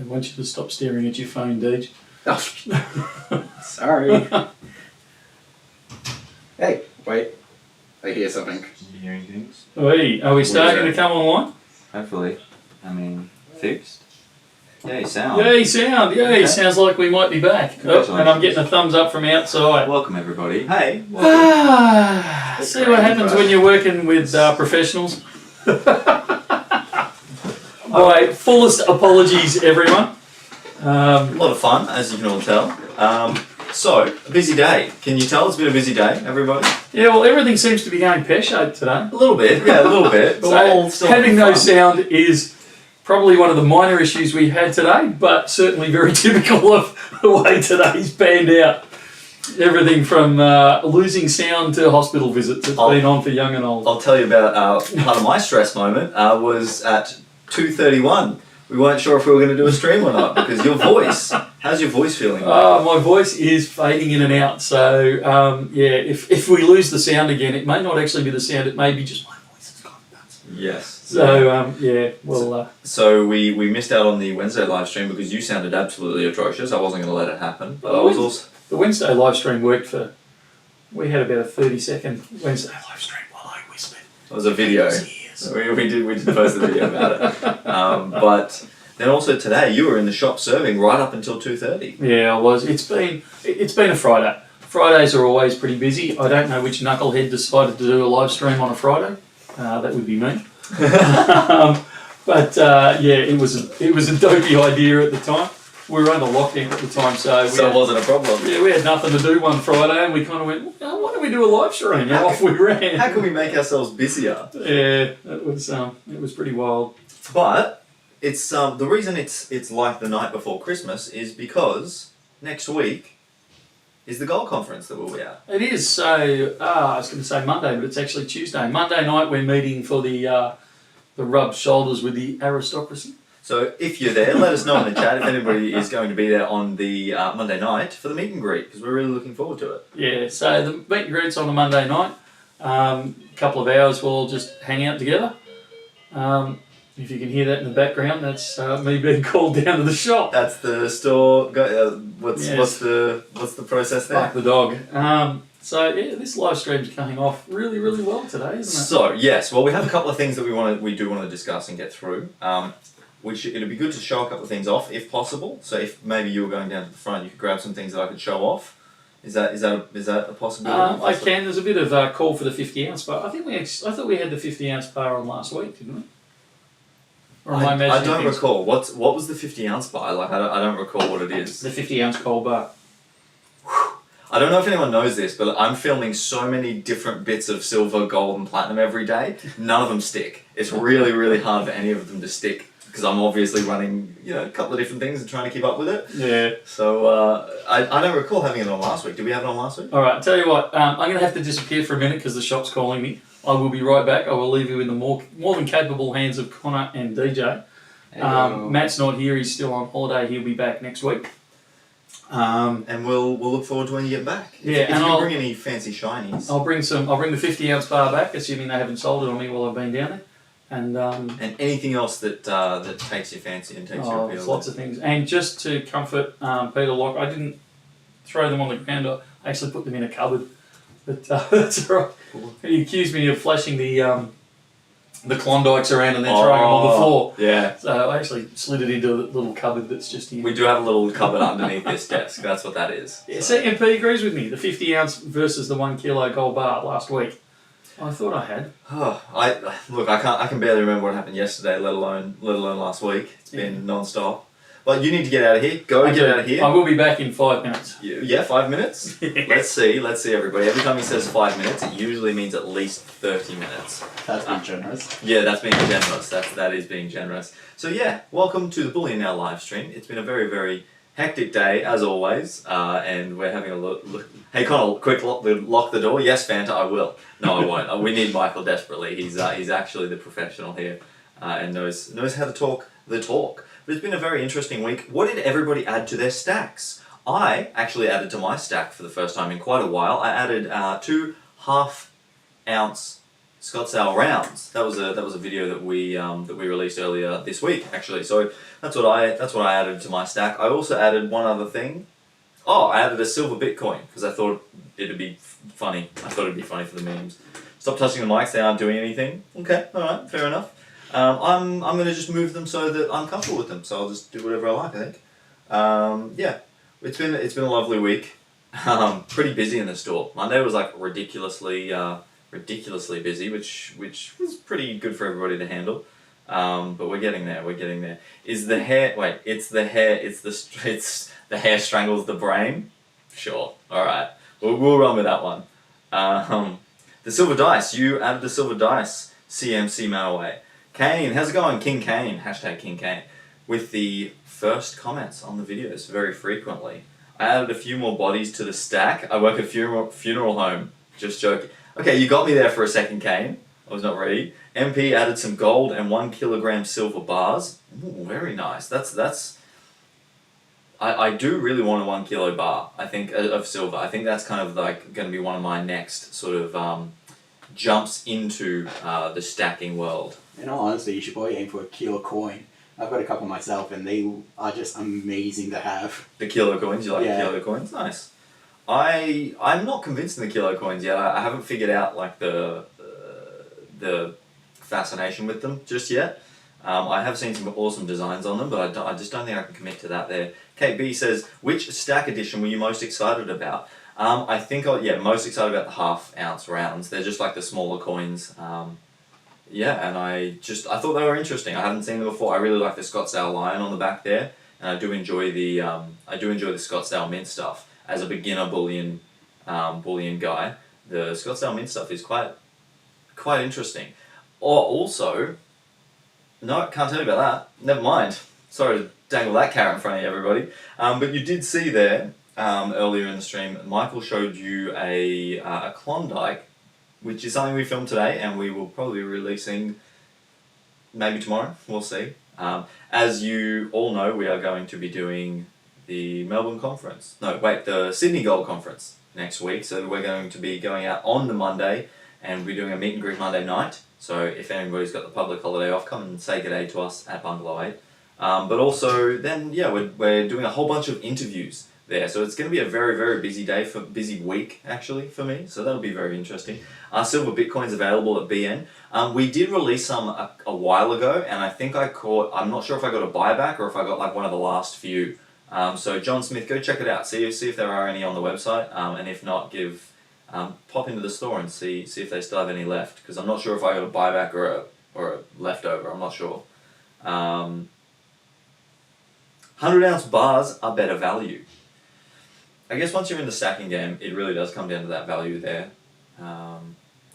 I want you to stop staring at your phone, Deej. Oh. Sorry. Hey, wait. I hear something. You hearing things? Hey, are we starting to come online? Hopefully. I mean, fixed. Yay, sound. Yay, sound. Yay, sounds like we might be back. Oh, and I'm getting a thumbs up from outside. Welcome, everybody. Hey, welcome. See what happens when you're working with professionals. Alright, fullest apologies, everyone. A lot of fun, as you can all tell. So, a busy day. Can you tell it's been a busy day, everybody? Yeah, well, everything seems to be going pear-shaped today. A little bit, yeah, a little bit. But we're all So, still having no fun. sound is probably one of the minor issues we've had today, but certainly very typical of the way today's panned out. Everything from losing sound to hospital visits. It's been on for young and old. I'll tell you about part of my stress moment was at 2:31. We weren't sure if we were going to do a stream or not because your voice. How's your voice feeling? My voice is fading in and out. So if we lose the sound again, it may not actually be the sound. It may be just my voice has gone nuts. Yes. So So we missed out on the Wednesday live stream because you sounded absolutely atrocious. I wasn't going to let it happen. But I was also the Wednesday live stream worked for. We had about a 30-second Wednesday live stream while I whispered. it was a video. We did post a video about it. But then also today you were in the shop serving right up until 2:30. Yeah, I was. It's been a Friday. Fridays are always pretty busy. I don't know which knucklehead decided to do a live stream on a Friday. That would be me. It was a dopey idea at the time. We were under lockdown at the time, so it wasn't a problem. Yeah, we had nothing to do one Friday, and we kind of went, well, why don't we do a live stream? And off we ran. How can we make ourselves busier? Yeah, it was pretty wild. But it's the reason it's like the night before Christmas is because next week is the Gold Conference that we'll be at. It is. So I was going to say Monday, but it's actually Tuesday. Monday night we're meeting for the rub shoulders with the aristocracy. So if you're there, let us know in the chat if anybody is going to be there on the Monday night for the meet and greet because we're really looking forward to it. Yeah, so the meet and greet's on a Monday night. Couple of hours we'll all just hang out together. If you can hear that in the background, that's me being called down to the shop. That's the store. What's the process there? Like the dog. This live stream's coming off really, really well today, isn't it? So yes, well we have a couple of things that we do want to discuss and get through. Which it'd be good to show a couple of things off if possible. So if maybe you were going down to the front, you could grab some things that I could show off. Is that a possibility? I can. There's a bit of a call for the 50 ounce bar. I thought we had the 50 ounce bar on last week, didn't we? Or am I imagining I don't things? recall. What was the 50 ounce bar? Like I don't recall what it is. The 50 ounce cold bar. I don't know if anyone knows this, but I'm filming so many different bits of silver, gold, and platinum every day. None of them stick. It's really, really hard for any of them to stick. Because I'm obviously running, a couple of different things and trying to keep up with it. Yeah. So I don't recall having it on last week. Did we have it on last week? All right. Tell you what. I'm going to have to disappear for a minute because the shop's calling me. I will be right back. I will leave you in the more than capable hands of Connor and DJ. Matt's not here. He's still on holiday. He'll be back next week. And we'll look forward to when you get back. If you bring any fancy shinies. I'll bring the 50 ounce bar back, assuming they haven't sold it on me while I've been down there. And anything else that takes your fancy and takes your appeal. There's lots of things. And just to comfort Peter Locke, I didn't throw them on the ground. I actually put them in a cupboard. But that's all right. He accused me of flashing the Klondikes around and then throwing them on the floor. Yeah. So I actually slid it into a little cupboard that's just here. We do have a little cupboard underneath this desk. That's what that is. Yeah, so MP agrees with me. The 50 ounce versus the 1 kilo gold bar last week. I thought I had. Oh, I can barely remember what happened yesterday, let alone last week. It's been non-stop. But you need to get out of here. Get out of here. I will be back in 5 minutes. Yeah, 5 minutes? Let's see everybody. Every time he says 5 minutes, it usually means at least 30 minutes. That's being generous. Yeah, that's being generous. That is being generous. So yeah, welcome to the Bullion Now live stream. It's been a very, very hectic day, as always, and we're having a look. Hey Connell, quick lock the door. Yes, Fanta, I will. No, I won't. We need Michael desperately. He's actually the professional here, and knows how to talk the talk. But it's been a very interesting week. What did everybody add to their stacks? I actually added to my stack for the first time in quite a while. I added 2 half-ounce Scottsdale rounds. That was a video that we released earlier this week actually. So that's what I added to my stack. I also added one other thing. Oh, I added a silver Bitcoin because I thought it'd be funny. I thought it'd be funny for the memes. Stop touching the mics; they aren't doing anything. Okay, all right, fair enough. I'm gonna just move them so that I'm comfortable with them. So I'll just do whatever I like. I think. Yeah, it's been a lovely week. Pretty busy in the store. Monday was like ridiculously busy, which was pretty good for everybody to handle. But we're getting there. We're getting there. Is the hair? Wait, it's the hair. It's the hair strangles the brain. Sure. All right. We'll run with that one. The silver dice. You added the silver dice. CMC Manaway. Kane, how's it going? King Kane. Hashtag King Kane. With the first comments on the videos very frequently. I added a few more bodies to the stack. I work at funeral home. Just joking. Okay, you got me there for a second, Kane. I was not ready. MP added some gold and 1 kilogram silver bars. Ooh, very nice. That's. I do really want a 1 kilo bar. I think of silver. I think that's kind of like going to be one of my next sort of jumps into the stacking world. In all honesty, you should probably aim for a kilo coin. I've got a couple myself, and they are just amazing to have. The kilo coins. You like the kilo coins? Nice. I'm not convinced in the kilo coins yet. I haven't figured out like the fascination with them just yet. I have seen some awesome designs on them, but I just don't think I can commit to that there. Kate B says, which stack edition were you most excited about? I think most excited about the half ounce rounds. They're just like the smaller coins. And I thought they were interesting. I haven't seen them before. I really like the Scottsdale lion on the back there, and I do enjoy the Scottsdale mint stuff. As a beginner bullion guy, the Scottsdale mint stuff is quite interesting. No, can't tell you about that. Never mind. Sorry to dangle that carrot in front of you, everybody. But you did see there earlier in the stream, Michael showed you a Klondike, which is something we filmed today, and we will probably be releasing maybe tomorrow. We'll see. As you all know, we are going to be doing the Melbourne conference. The Sydney Gold conference next week. So we're going to be going out on the Monday, and we're doing a meet and greet Monday night. So if anybody's got the public holiday off, come and say g'day to us at Bungalow 8. But also then, we're doing a whole bunch of interviews there. So it's going to be a very, very busy week actually for me. So that'll be very interesting. Silver Bitcoin's available at BN. We did release some a while ago, and I think I'm not sure if I got a buyback or if I got like one of the last few. So John Smith, go check it out. See if there are any on the website, and if not, pop into the store and see if they still have any left. Because I'm not sure if I got a buyback or a leftover. I'm not sure. 100-ounce bars are better value. I guess once you're in the stacking game, it really does come down to that value there.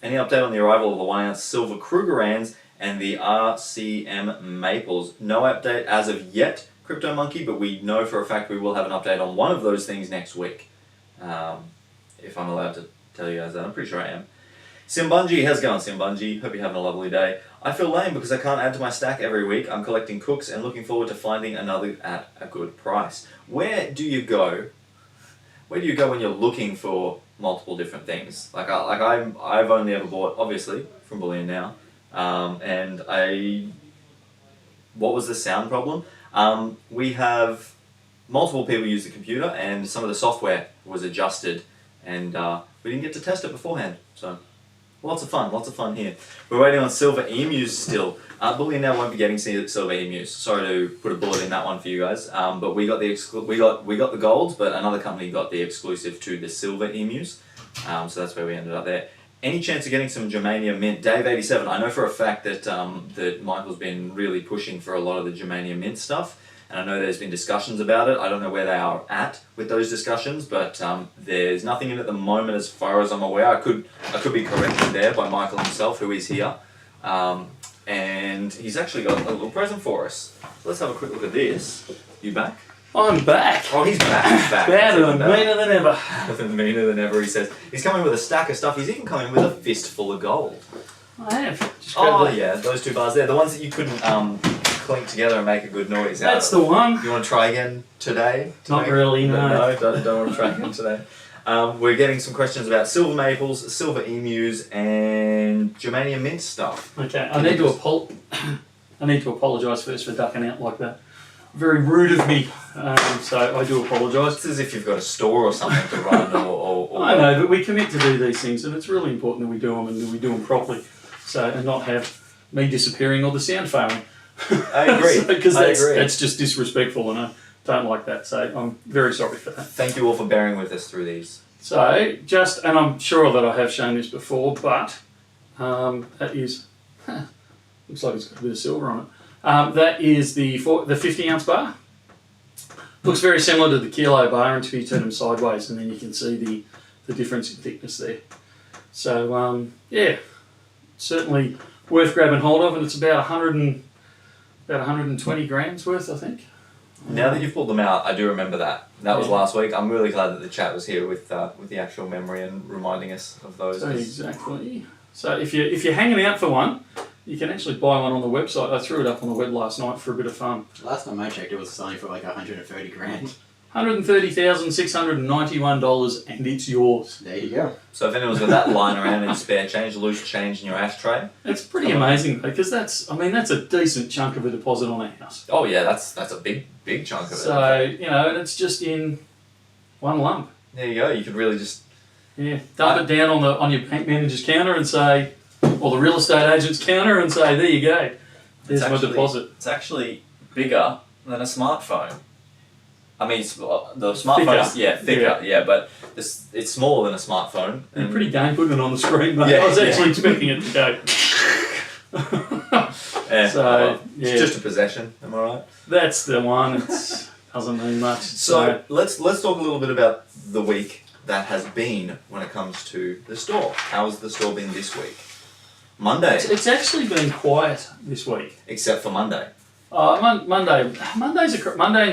Any update on the arrival of the 1-ounce silver Krugerrands and the RCM Maples? No update as of yet, Crypto Monkey, but we know for a fact we will have an update on one of those things next week. If I'm allowed to tell you guys that, I'm pretty sure I am. Simbunji, how's it going, Simbunji? Hope you're having a lovely day. I feel lame because I can't add to my stack every week. I'm collecting cooks and looking forward to finding another at a good price. Where do you go when you're looking for multiple different things? I've only ever bought, obviously, from Bullion Now. What was the sound problem? We have multiple people use the computer, and some of the software was adjusted, and we didn't get to test it beforehand. So lots of fun here. We're waiting on silver emus still. Bullion Now won't be getting silver emus. Sorry to put a bullet in that one for you guys. But we got the golds, but another company got the exclusive to the silver emus. So that's where we ended up there. Any chance of getting some Germania mint? Dave87, I know for a fact that Michael's been really pushing for a lot of the Germania mint stuff. And I know there's been discussions about it. I don't know where they are at with those discussions, but there's nothing in at the moment as far as I'm aware. I could be corrected there by Michael himself, who is here. And he's actually got a little present for us. Let's have a quick look at this. You back? I'm back. Oh, he's back. He's back. Better and meaner than ever. Meaner than ever, he says. He's coming with a stack of stuff. He's even coming with a fistful of gold. I have. Those two bars there. The ones that you couldn't clink together and make a good noise. That's the one. You want to try again today? Not really, no. No, don't want to try again today. We're getting some questions about silver maples, silver emus, and Germanium mint stuff. Okay, I need to apologise first for ducking out like that. Very rude of me, so I do apologise. It's as if you've got a store or something to run, or I know, but we commit to do these things, and it's really important that we do them and that we do them properly, and not have me disappearing or the sound failing. I agree. Because agree. that's just disrespectful, and I don't like that. So I'm very sorry for that. Thank you all for bearing with us through these. So and I'm sure that I have shown this before, but that is looks like it's got a bit of silver on it. That is the 50 ounce bar. Looks very similar to the kilo bar until you turn them sideways, and then you can see the difference in thickness there. So yeah, certainly worth grabbing hold of, and it's about 120 grams worth, I think. Now that you've pulled them out, I do remember that. That was last week. I'm really glad that the chat was here with the actual memory and reminding us of those. So exactly. So if you're hanging out for one, you can actually buy one on the website. I threw it up on the web last night for a bit of fun. Last time I checked, it was selling for like 130 grand. $130,691, and it's yours. There you go. So if anyone's got that lying around in spare change, loose change in your ashtray. It's pretty amazing, because that's a decent chunk of a deposit on a house. Oh yeah, that's a big chunk of it. So, and it's just in one lump. There you go. You could really just Dump it down on your bank manager's counter and say, or the real estate agent's counter, and say, there you go. There's my deposit. It's actually bigger than a smartphone. I mean, the smartphone is thicker, but it's smaller than a smartphone. You're pretty game putting it on the screen, mate. Yeah, I was actually expecting it to go. It's just a possession, am I right? That's the one. It doesn't mean much. So let's talk a little bit about the week that has been when it comes to the store. How has the store been this week? Monday. It's actually been quiet this week. Except for Monday. Monday and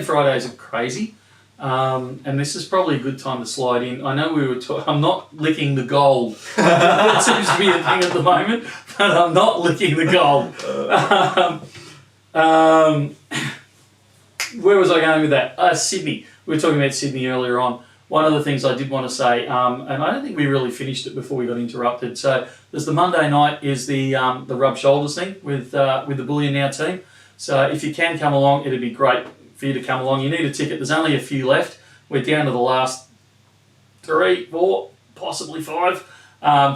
Fridays are crazy, and this is probably a good time to slide in. I know we were I'm not licking the gold. That seems to be a thing at the moment, but I'm not licking the gold. Where was I going with that? Sydney. We were talking about Sydney earlier on. One of the things I did want to say, and I don't think we really finished it before we got interrupted. So there's the Monday night is the rub shoulders thing with the Bullion Now team. So if you can come along, it'd be great for you to come along. You need a ticket. There's only a few left. We're down to the last 3, 4, possibly 5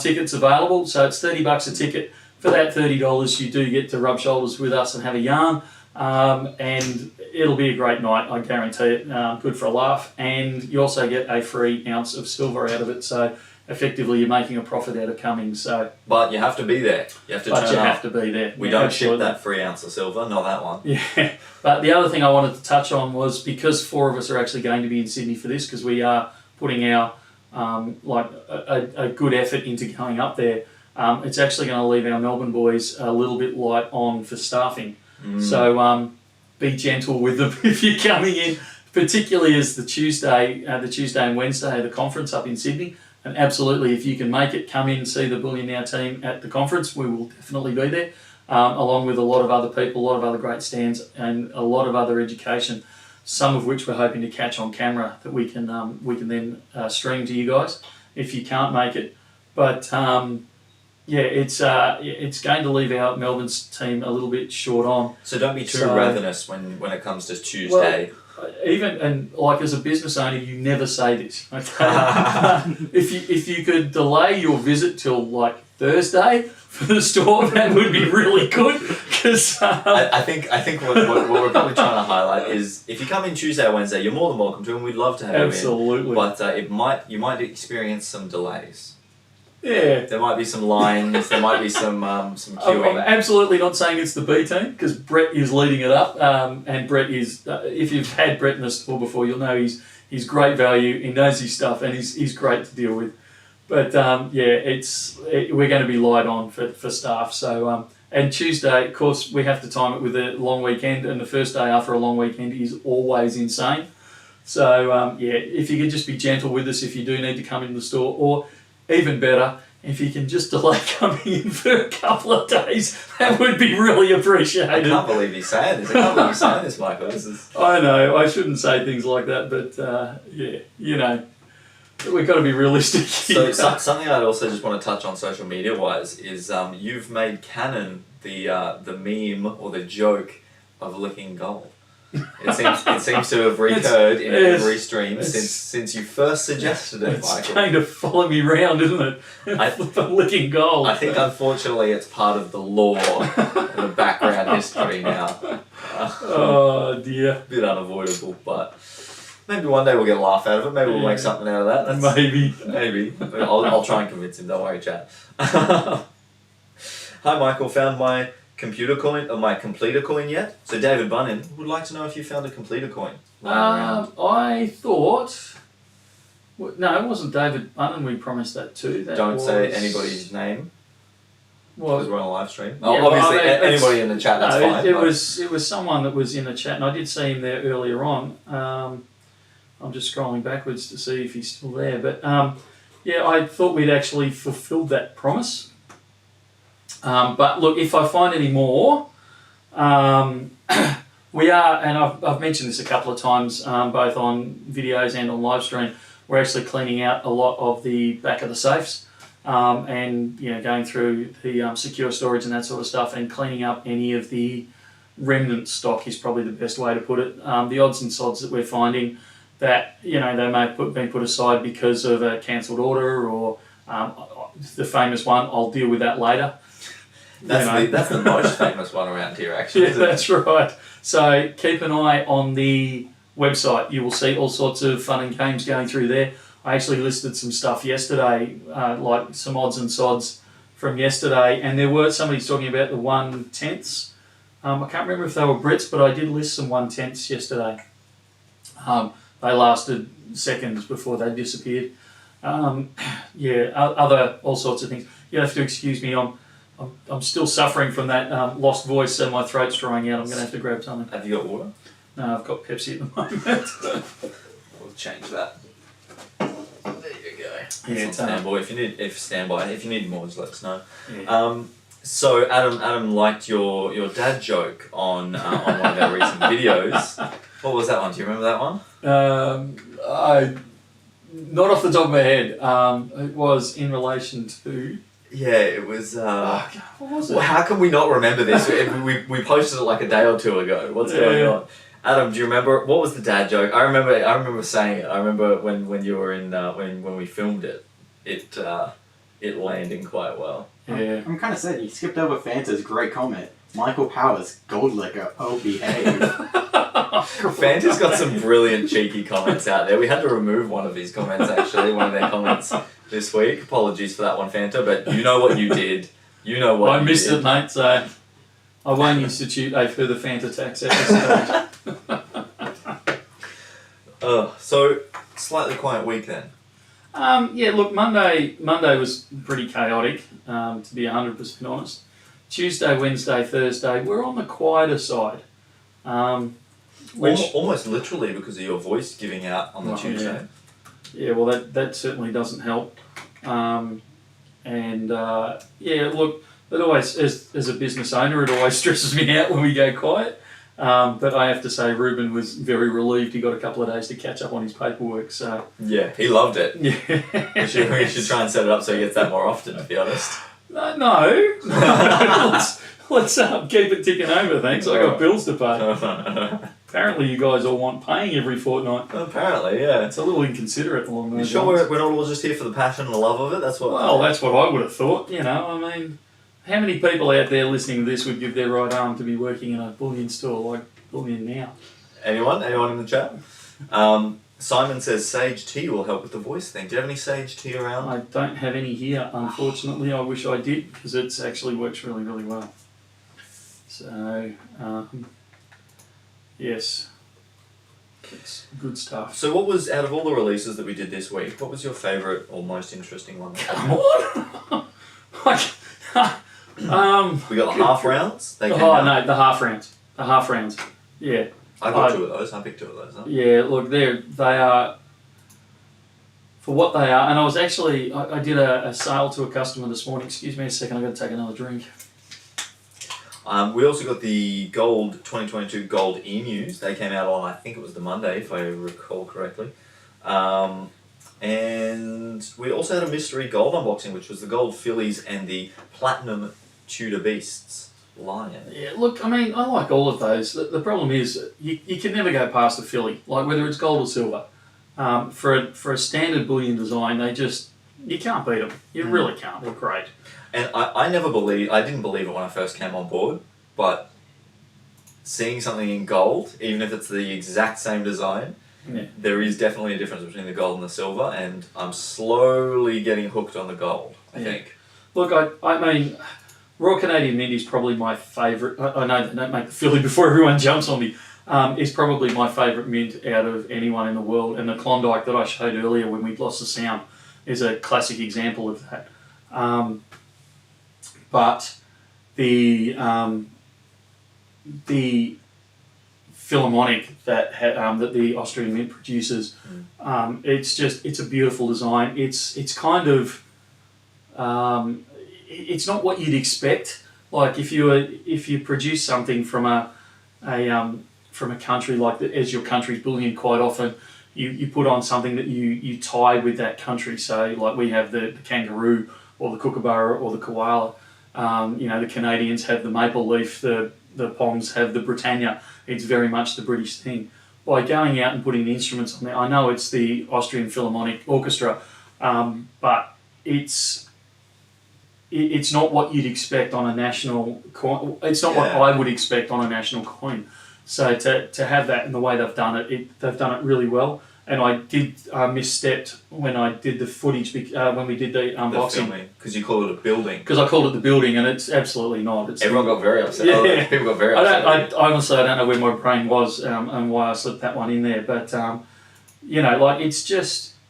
tickets available. So it's $30 a ticket. For that $30, you do get to rub shoulders with us and have a yarn. And it'll be a great night, I guarantee it. Good for a laugh. And you also get a free ounce of silver out of it. So effectively, you're making a profit out of coming. So, but you have to be there. You have to turn up. Have to be there. We don't ship that free ounce of silver, not that one. Yeah. But the other thing I wanted to touch on was, because 4 of us are actually going to be in Sydney for this, because we are putting our a good effort into going up there. It's actually going to leave our Melbourne boys a little bit light on for staffing. So be gentle with them if you're coming in, particularly as the Tuesday and Wednesday, the conference up in Sydney. And absolutely, if you can make it, come in and see the Bullion Now team at the conference. We will definitely be there, along with a lot of other people, a lot of other great stands, and a lot of other education, some of which we're hoping to catch on camera that we can then stream to you guys if you can't make it. But it's going to leave our Melbourne's team a little bit short on. So don't be too ravenous when it comes to Tuesday. Well, as a business owner, you never say this. Okay? if you could delay your visit till like Thursday for the store, that would be really good. Because I think what we're probably trying to highlight is, if you come in Tuesday or Wednesday, you're more than welcome to, and we'd love to have you in. Absolutely. But you might experience some delays. Yeah. There might be some lines. There might be some queuing. I'm absolutely not saying it's the B team, because Brett is leading it up, and Brett is. If you've had Brett in the store before, you'll know he's great value. He knows his stuff, and he's great to deal with. But we're going to be light on for staff. So and Tuesday, of course, we have to time it with a long weekend, and the first day after a long weekend is always insane. So if you could just be gentle with us if you do need to come into the store, or even better, if you can just delay coming in for a couple of days, that would be really appreciated. I can't believe you're saying this. I can't believe you're saying this, Michael. I know, I shouldn't say things like that, but we've got to be realistic So here. something I'd also just want to touch on social media wise is you've made canon the meme or the joke of licking gold. It seems to have recurred in every stream since you first suggested it, It's Michael. going to follow me round, isn't it? Licking gold. I think unfortunately it's part of the lore and the background history now. Oh dear. Bit unavoidable, but maybe one day we'll get a laugh out of it. Maybe we'll make something out of that. That's, Maybe. I'll try and convince him. Don't worry, chat. Hi, Michael. Found my computer coin or my completer coin yet? So David Bunnin would like to know if you found a completer coin lying around. I thought. No, it wasn't David Bunnin. We promised that too. That Don't was, say anybody's name Well, because we're on a live stream. Yeah, Obviously, well, I mean, anybody in the chat, that's no, fine. It but- was someone that was in the chat, and I did see him there earlier on. I'm just scrolling backwards to see if he's still there, but yeah, I thought we'd actually fulfilled that promise. But look, if I find any more, we are, and I've mentioned this a couple of times, both on videos and on live stream. We're actually cleaning out a lot of the back of the safes, and going through the secure storage and that sort of stuff, and cleaning up any of the remnant stock is probably the best way to put it. The odds and sods that we're finding that they may have been put aside because of a cancelled order or the famous one. I'll deal with that later. That's the most famous one around here, actually. Yeah, Isn't it? that's right. So keep an eye on the website. You will see all sorts of fun and games going through there. I actually listed some stuff yesterday, like some odds and sods from yesterday, and there were somebody's talking about the 1/10ths. I can't remember if they were Brits, but I did list some 1/10ths yesterday. They lasted seconds before they disappeared. Other all sorts of things. You have to excuse me. I'm still suffering from that lost voice, so my throat's drying out. I'm going to have to grab something. Have you got water? No, I've got Pepsi at the moment. We'll change that. There you go. Yeah, It's on standby. If you need more, just let us know. Yeah. So Adam liked your dad joke on one of our recent videos. What was that one? Do you remember that one? Not off the top of my head. It was in relation to. Yeah, it was. What was it? Well, how can we not remember this? we posted it like a day or two ago. What's going on? Adam, do you remember what was the dad joke? I remember saying it. I remember when you were in when we filmed it. It landed quite well. Yeah. I'm kind of sad you skipped over Fanta's great comment. Michael Powers, gold liquor, oh behave. Fanta's got some brilliant cheeky comments out there. We had to remove one of his comments actually, one of their comments this week. Apologies for that one, Fanta, but you know what you did. You know what I you missed did. it, mate, so I won't institute a further Fanta tax at this stage. So slightly quiet week then. Look, Monday was pretty chaotic, to be 100% honest. Tuesday, Wednesday, Thursday, we're on the quieter side. Almost literally because of your voice giving out on the Tuesday. Yeah, well, that certainly doesn't help. Look, it always, as a business owner, it always stresses me out when we go quiet. But I have to say, Ruben was very relieved. He got a couple of days to catch up on his paperwork. So Yeah, he loved it. yeah, We should try and set it up so he gets that more often, to be honest. no. Let's keep it ticking over. Thanks. I got bills to pay. Apparently, you guys all want paying every fortnight. Apparently, yeah. It's a little inconsiderate along You those sure lines. we're not all just here for the passion and the love of it? That's what. Well, that's what I would have thought. I mean, how many people out there listening to this would give their right arm to be working in a bullion store like Bullion Now? Anyone in the chat? Simon says sage tea will help with the voice thing. Do you have any sage tea around? I don't have any here, unfortunately. I wish I did, because it actually works really, really well. So, yes, it's good stuff. So what was, out of all the releases that we did this week, what was your favourite or most interesting one? Come on! We got the half rounds. They came Oh, out. no, the half rounds. Yeah. I got two of those. I picked two of those. Huh? Yeah, look, they are, for what they are, and I was actually, I did a sale to a customer this morning. Excuse me a second, I've got to take another drink. We also got the Gold 2022 Gold emus. They came out on, I think it was the Monday, if I recall correctly. And we also had a mystery gold unboxing, which was the gold fillies and the platinum Tudor Beasts lion. Yeah, look, I mean, I like all of those. The problem is you can never go past a filly, like whether it's gold or silver. For a standard bullion design, you can't beat them. You really can't. They're great. And I didn't believe it when I first came on board, but seeing something in gold, even if it's the exact same design, there is definitely a difference between the gold and the silver, and I'm slowly getting hooked on the gold, I think. Look, I mean, Royal Canadian Mint is probably my favourite. I know they don't make the filly before everyone jumps on me. Is probably my favourite mint out of anyone in the world, and the Klondike that I showed earlier when we lost the sound is a classic example of that. But the Philharmonic that the Austrian Mint produces, it's a beautiful design. It's kind of it's not what you'd expect. Like if you produce something from a country like as your country's bullion, quite often you put on something that you tie with that country. So like we have the kangaroo or the kookaburra or the koala. The Canadians have the maple leaf, the Poms have the Britannia. It's very much the British thing. By going out and putting the instruments on there, I know it's the Austrian Philharmonic Orchestra, but it's not what you'd expect on a national coin. It's not what I would expect on a national coin. So to have that in the way they've done it, they've done it really well. And I did misstepped when I did the footage when we did the unboxing. Because you call it a building. Because I called it the building, and it's absolutely not. Everyone got very upset. Yeah. People got very upset. Honestly, I don't know where my brain was and why I slipped that one in there. But,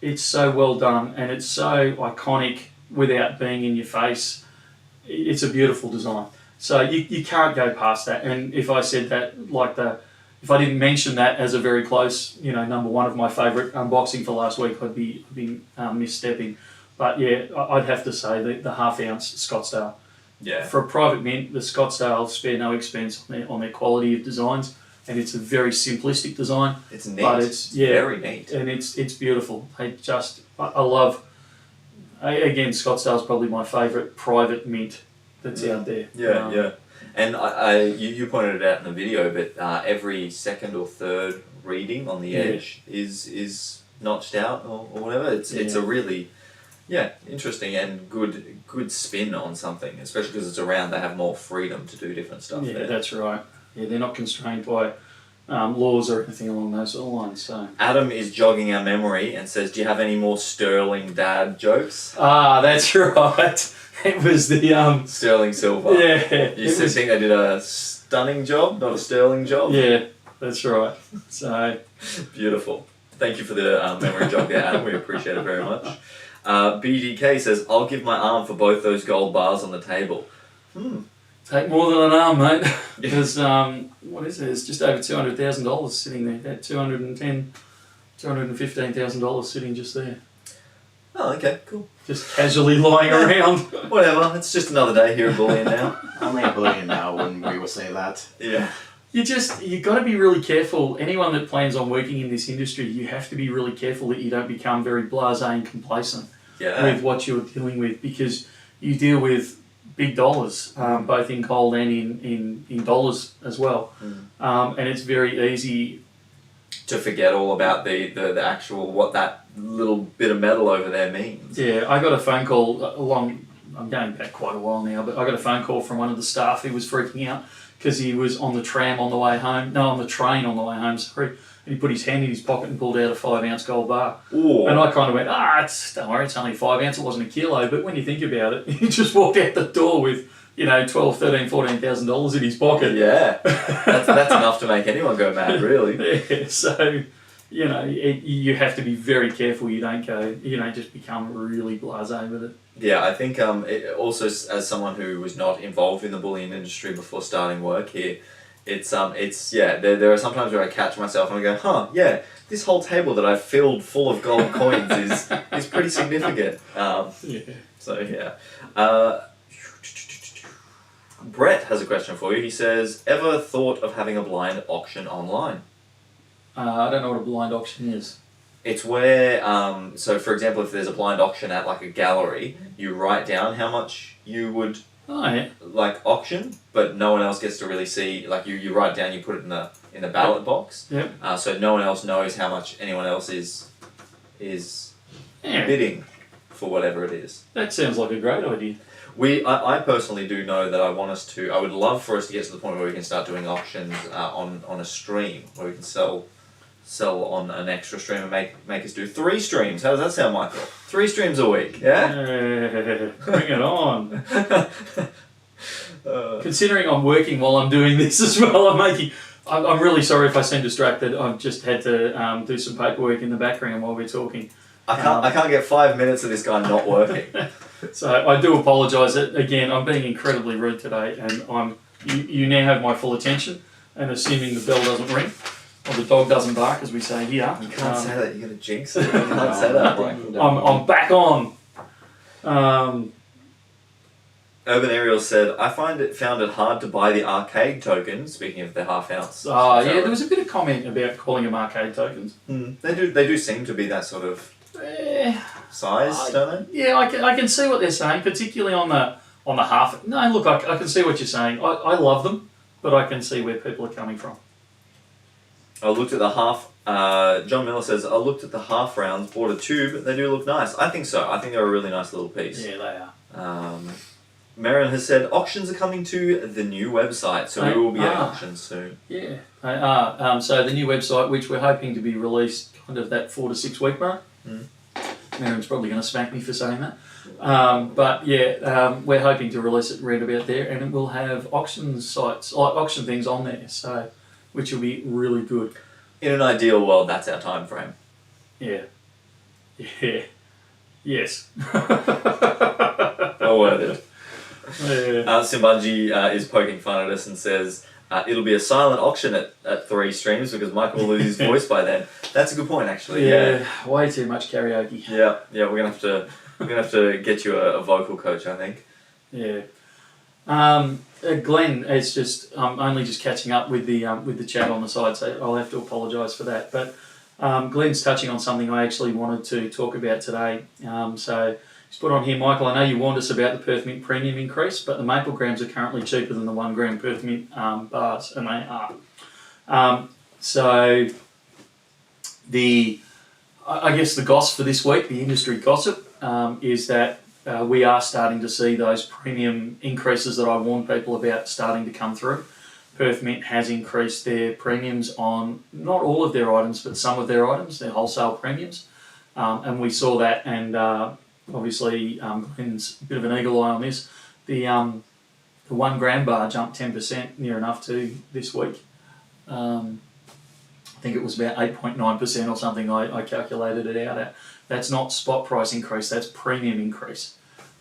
it's so well done, and it's so iconic without being in your face. It's a beautiful design. So you can't go past that. And if I said that, if I didn't mention that as a very close, number one of my favourite unboxing for last week, I'd be misstepping. But yeah, I'd have to say the half ounce Scottsdale. Yeah. For a private mint, the Scottsdale spare no expense on their quality of designs, and it's a very simplistic design. It's neat. But it's very neat, and it's beautiful. I love. Again, Scottsdale's probably my favourite private mint that's out there. Yeah. And you pointed it out in the video, but every second or third reading on the edge is notched out or whatever. It's a really interesting and good spin on something, especially because it's around. They have more freedom to do different stuff. Yeah, there. That's right. Yeah, they're not constrained by laws or anything along those sort of lines. So Adam is jogging our memory and says, "Do you have any more Sterling dad jokes?" That's right. It was the Sterling Silver. Yeah. You think they did a stunning job, not a sterling job? Yeah, that's right. So beautiful. Thank you for the memory jog there, Adam. We appreciate it very much. BDK says, "I'll give my arm for both those gold bars on the table." Take more than an arm, mate. Because what is it? It's just over $200,000 sitting there. That $215,000 sitting just there. Oh, okay, cool. Just casually lying around. Whatever. It's just another day here at Bullion Now. Only a Bullion Now when we will say that. Yeah. You got to be really careful. Anyone that plans on working in this industry, you have to be really careful that you don't become very blasé and complacent with what you're dealing with, because you deal with big dollars, both in gold and in dollars as well. And it's very easy to forget all about the actual, what that little bit of metal over there means. Yeah, I got a phone call I'm going back quite a while now, but I got a phone call from one of the staff who was freaking out because he was on the train on the way home, sorry, and he put his hand in his pocket and pulled out a 5 ounce gold bar. Ooh. And I kind of went, don't worry, it's only 5 ounce, it wasn't a kilo, but when you think about it, he just walked out the door with, $12,000, $13,000, $14,000 in his pocket. Yeah, that's enough to make anyone go mad, really. Yeah, so, you have to be very careful you don't just become really blasé with it. Yeah, I think also as someone who was not involved in the bullion industry before starting work here, there are sometimes where I catch myself and I go, this whole table that I've filled full of gold coins is pretty significant. So yeah. Brett has a question for you. He says, "Ever thought of having a blind auction online?" I don't know what a blind auction is. It's where, so for example, if there's a blind auction at like a gallery, you write down how much you would like auction, but no one else gets to really see. Like you write down, you put it in the ballot box. Yep. So no one else knows how much anyone else is bidding for whatever it is. That sounds like a great idea. I personally do know that I would love for us to get to the point where we can start doing auctions on a stream, where we can sell on an extra stream and make us do 3 streams. How does that sound, Michael? 3 streams a week, yeah? Bring it on. Considering I'm working while I'm doing this as well, I'm really sorry if I seem distracted. I've just had to do some paperwork in the background while we're talking. I can't get 5 minutes of this guy not working. So I do apologise. Again, I'm being incredibly rude today, and you now have my full attention. And assuming the bell doesn't ring, or the dog doesn't bark, as we say here. You can't say that. You're gonna jinx it. You can't say that. I'm back on. Urban Ariel said, "I found it hard to buy the arcade tokens." Speaking of the half ounce. Yeah, there was a bit of comment about calling them arcade tokens. They do seem to be that sort of size, don't they? Yeah, I can see what they're saying, particularly on the half. No, look, I can see what you're saying. I love them, but I can see where people are coming from. I looked at the half. John Miller says, "I looked at the half rounds, bought a tube. They do look nice. I think so. I think they're a really nice little piece." Yeah, they are. Marion has said, auctions are coming to the new website, so we will be getting auctions soon. Yeah, they are. So the new website, which we're hoping to be released kind of that 4 to 6 week mark. Marion's probably going to smack me for saying that. But yeah, we're hoping to release it right about there, and it will have auction sites, auction things on there, so which will be really good. In an ideal world, that's our time frame. Yeah. Yes. Well worth it. Yeah. Simbanji is poking fun at us and says, it'll be a silent auction at 3 streams because Michael will lose his voice by then. That's a good point, actually. Yeah, way too much karaoke. Yeah, we're gonna have to get you a vocal coach, I think. Yeah. Glenn is just only just catching up with the chat on the side, so I'll have to apologise for that. But Glenn's touching on something I actually wanted to talk about today. So he's put on here, Michael, I know you warned us about the Perth Mint premium increase, but the maple grams are currently cheaper than the 1 gram Perth Mint bars, and they are. So I guess the gossip for this week, the industry gossip, is that we are starting to see those premium increases that I warned people about starting to come through. Perth Mint has increased their premiums on not all of their items, but some of their items, their wholesale premiums. And we saw that, and obviously Glenn's a bit of an eagle eye on this. The 1 gram bar jumped 10%, near enough to this week. I think it was about 8.9% or something I calculated it out at. That's not spot price increase, that's premium increase.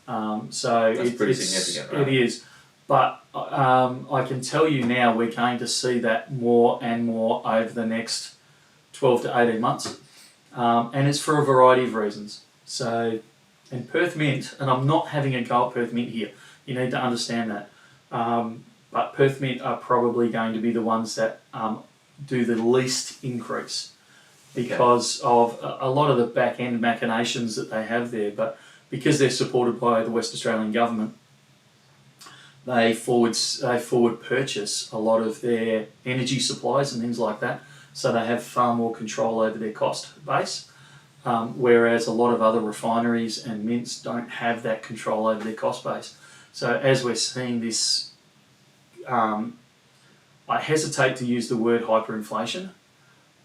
So that's pretty significant, right? It is. But I can tell you now we're going to see that more and more over the next 12 to 18 months. And it's for a variety of reasons. So, and Perth Mint, and I'm not having a go at Perth Mint here, you need to understand that. But Perth Mint are probably going to be the ones that do the least increase because of a lot of the back end machinations that they have there. But because they're supported by the West Australian government, they forward purchase a lot of their energy supplies and things like that. So they have far more control over their cost base, whereas a lot of other refineries and mints don't have that control over their cost base. So as we're seeing this, I hesitate to use the word hyperinflation,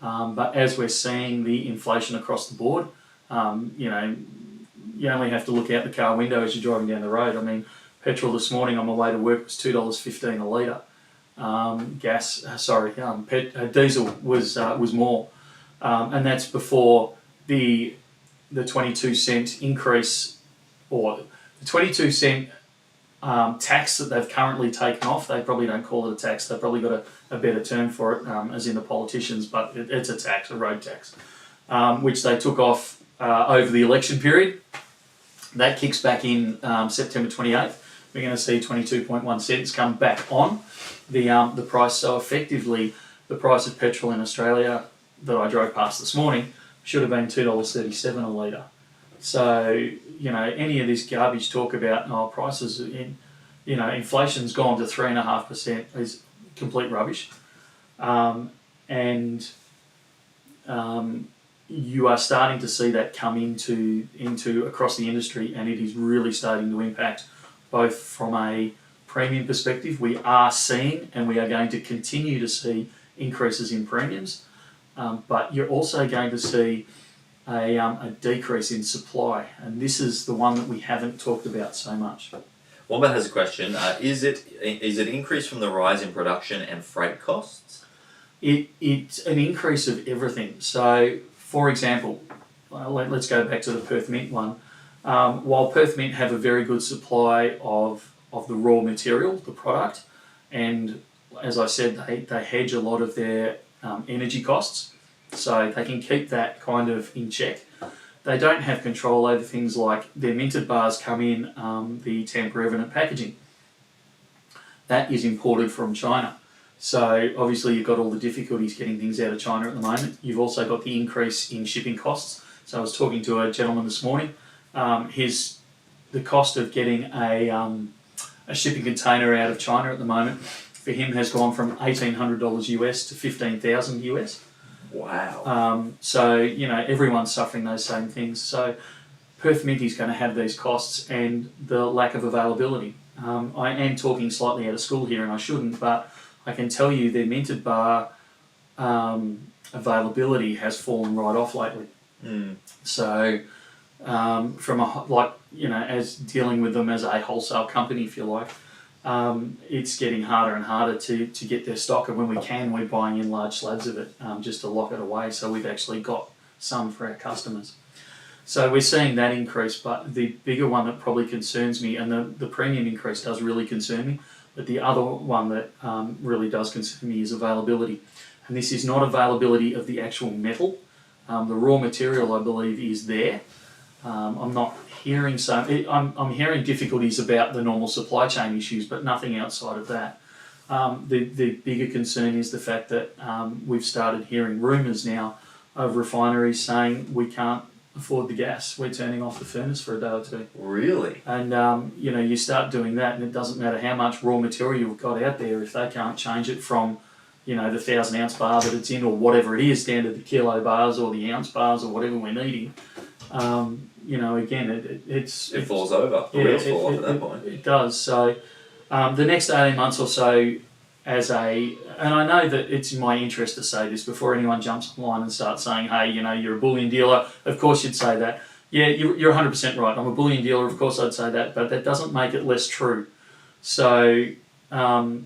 but as we're seeing the inflation across the board, you only have to look out the car window as you're driving down the road. I mean, petrol this morning on my way to work was $2.15 a litre. Diesel was more, and that's before the 22 cent increase, or the 22 cent tax that they've currently taken off. They probably don't call it a tax. They've probably got a better term for it, as in the politicians, but it's a tax, a road tax, which they took off over the election period. That kicks back in September 28th. We're going to see 22.1 cents come back on the price. So effectively, the price of petrol in Australia that I drove past this morning should have been $2.37 a litre. So, you know, any of this garbage talk about prices in, you know, inflation's gone to 3.5% is complete rubbish. And you are starting to see that come into across the industry, and it is really starting to impact both from a premium perspective. We are seeing, and we are going to continue to see, increases in premiums, but you're also going to see a decrease in supply, and this is the one that we haven't talked about so much. Wombat has a question. Is it increase from the rise in production and freight costs? It's an increase of everything. So, for example, let's go back to the Perth Mint one. While Perth Mint have a very good supply of the raw material, the product, and as I said, they hedge a lot of their energy costs, so they can keep that kind of in check. They don't have control over things like their minted bars come in the tamper-evident packaging. That is imported from China. So obviously you've got all the difficulties getting things out of China at the moment. You've also got the increase in shipping costs. So I was talking to a gentleman this morning. The cost of getting a shipping container out of China at the moment for him has gone from $1,800 US to $15,000 US. Wow. So, you know, everyone's suffering those same things. So Perth Mint is going to have these costs and the lack of availability. I am talking slightly out of school here, and I shouldn't, but I can tell you their minted bar availability has fallen right off lately. So as dealing with them as a wholesale company, if you like, it's getting harder and harder to get their stock, and when we can, we're buying in large slabs of it just to lock it away, so we've actually got some for our customers. So we're seeing that increase, but the bigger one that probably concerns me, and the premium increase does really concern me, but the other one that really does concern me is availability. And this is not availability of the actual metal. The raw material, I believe, is there. I'm not hearing I'm hearing difficulties about the normal supply chain issues, but nothing outside of that. The bigger concern is the fact that we've started hearing rumours now of refineries saying we can't afford the gas, we're turning off the furnace for a day or two. Really? And you start doing that, and it doesn't matter how much raw material you've got out there, if they can't change it from the 1,000-ounce bar that it's in, or whatever it is, down to the kilo bars or the ounce bars or whatever we're needing. Again, it falls over. The wheels fall off at that point. It does. So the next 18 months or so, and I know that it's in my interest to say this before anyone jumps online and starts saying, hey, you're a bullion dealer, of course you'd say that. Yeah, you're 100% right. I'm a bullion dealer, of course I'd say that, but that doesn't make it less true. So the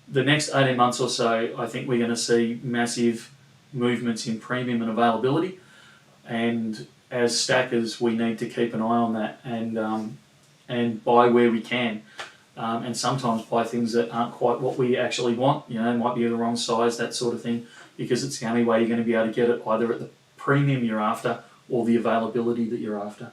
next 18 months or so, I think we're going to see massive movements in premium and availability, and as stackers, we need to keep an eye on that and buy where we can, and sometimes buy things that aren't quite what we actually want. Might be the wrong size, that sort of thing, because it's the only way you're going to be able to get it, either at the premium you're after or the availability that you're after.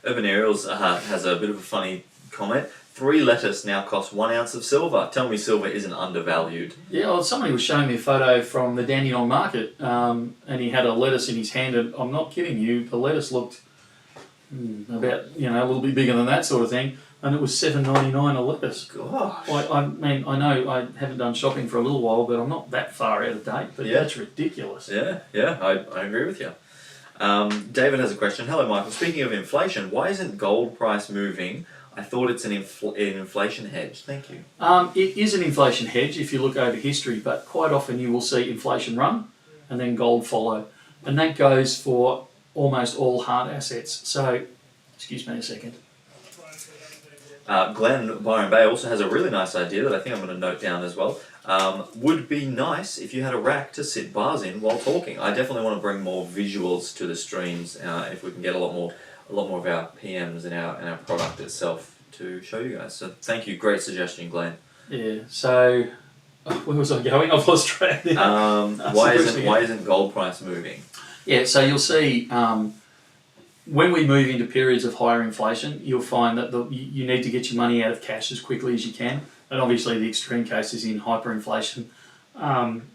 Urban Aerials has a bit of a funny comment. 3 lettuce now costs 1 ounce of silver. Tell me silver isn't undervalued. Yeah, well, somebody was showing me a photo from the Dandenong market, and he had a lettuce in his hand, and I'm not kidding you, the lettuce looked about, a little bit bigger than that sort of thing, and it was $7.99 a lettuce. Gosh. I mean, I know I haven't done shopping for a little while, but I'm not that far out of date, but that's ridiculous. Yeah, I agree with you. David has a question. Hello, Michael. Speaking of inflation, why isn't gold price moving? I thought it's an inflation hedge. Thank you. It is an inflation hedge if you look over history, but quite often you will see inflation run and then gold follow. And that goes for almost all hard assets. So, excuse me a second. Glenn Byron Bay also has a really nice idea that I think I'm going to note down as well. Would be nice if you had a rack to sit bars in while talking. I definitely want to bring more visuals to the streams, if we can get a lot more of our PMs and our product itself to show you guys. So thank you, great suggestion, Glenn. Yeah. So where was I going? I've lost track there. Why isn't gold price moving? Yeah. So you'll see when we move into periods of higher inflation, you'll find that you need to get your money out of cash as quickly as you can. And obviously, the extreme case is in hyperinflation.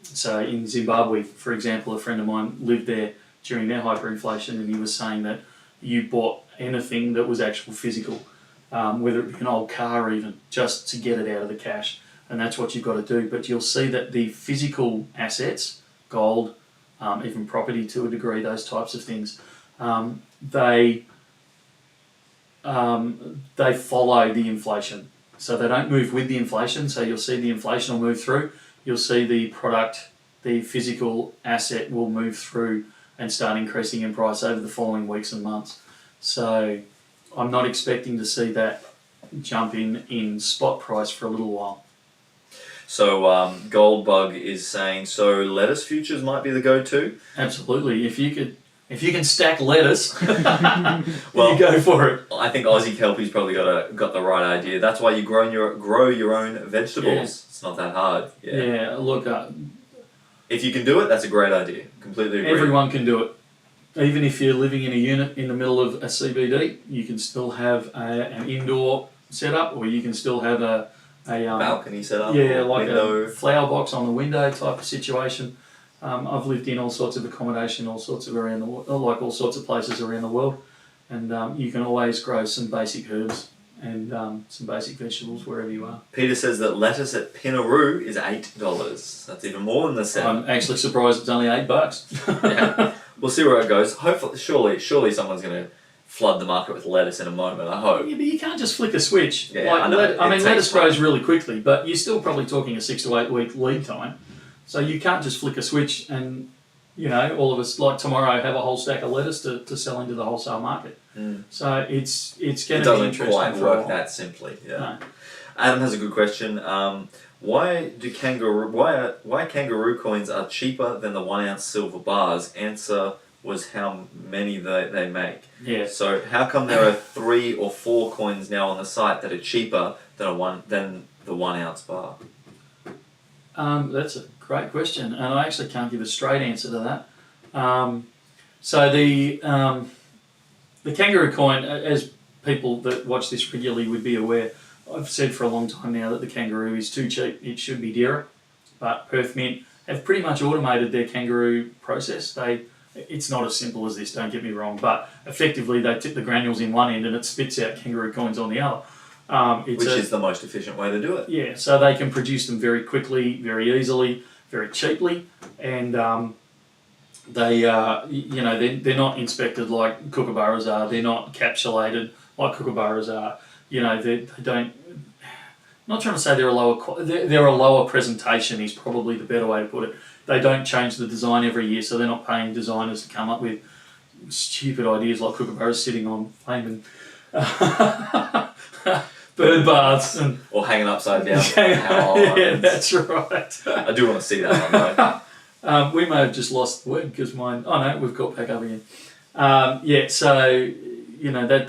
So in Zimbabwe, for example, a friend of mine lived there during their hyperinflation, and he was saying that you bought anything that was actual physical, whether it be an old car even, just to get it out of the cash. And that's what you've got to do. But you'll see that the physical assets, gold, even property to a degree, those types of things, they follow the inflation. So they don't move with the inflation. So you'll see the inflation will move through. You'll see the product, the physical asset will move through and start increasing in price over the following weeks and months. So I'm not expecting to see that jump in spot price for a little while. So Goldbug is saying, so lettuce futures might be the go-to? Absolutely. If you can stack lettuce, Well, you go for it. I think Aussie Kelpie's probably got the right idea. That's why you grow your own vegetables. Yeah. It's not that hard. Yeah, look, If you can do it, that's a great idea. Completely agree. everyone can do it. Even if you're living in a unit in the middle of a CBD, you can still have an indoor setup, or you can still have a balcony setup. yeah, or like window. a flower box on the window type of situation. I've lived in all sorts of accommodation, all sorts of places around the world, and you can always grow some basic herbs and some basic vegetables wherever you are. Peter says that lettuce at Pinaroo is $8. That's even more than the $7. I'm actually surprised it's only $8. Yeah. We'll see where it goes. Hopefully, surely someone's going to flood the market with lettuce in a moment. I hope. Yeah, but you can't just flick a switch. Yeah, I know. Lettuce grows really quickly, but you're still probably talking a 6 to 8 week lead time. So you can't just flick a switch and, all of us, like tomorrow, have a whole stack of lettuce to sell into the wholesale market. Mm. So it's going to be It doesn't interesting quite for a work while. that simply. Yeah. No. Adam has a good question. Why kangaroo coins are cheaper than the 1 ounce silver bars? Answer was how many they make. Yeah. So how come there are 3 or 4 coins now on the site that are cheaper than the 1 ounce bar? That's a great question, and I actually can't give a straight answer to that. So the kangaroo coin, as people that watch this regularly would be aware, I've said for a long time now that the kangaroo is too cheap. It should be dearer. But Perth Mint have pretty much automated their kangaroo process. It's not as simple as this, don't get me wrong, but effectively they tip the granules in one end and it spits out kangaroo coins on the other. Which is the most efficient way to do it. Yeah, so they can produce them very quickly, very easily, very cheaply, and they're not inspected like kookaburras are. They're not capsulated like kookaburras are. They don't. I'm not trying to say they're a lower presentation is probably the better way to put it. They don't change the design every year, so they're not paying designers to come up with stupid ideas like kookaburras sitting on flaming bird baths or hanging upside down. Yeah, that's right. I do want to see that one though. We may have just lost the word because mine. Oh no, we've got back up again. So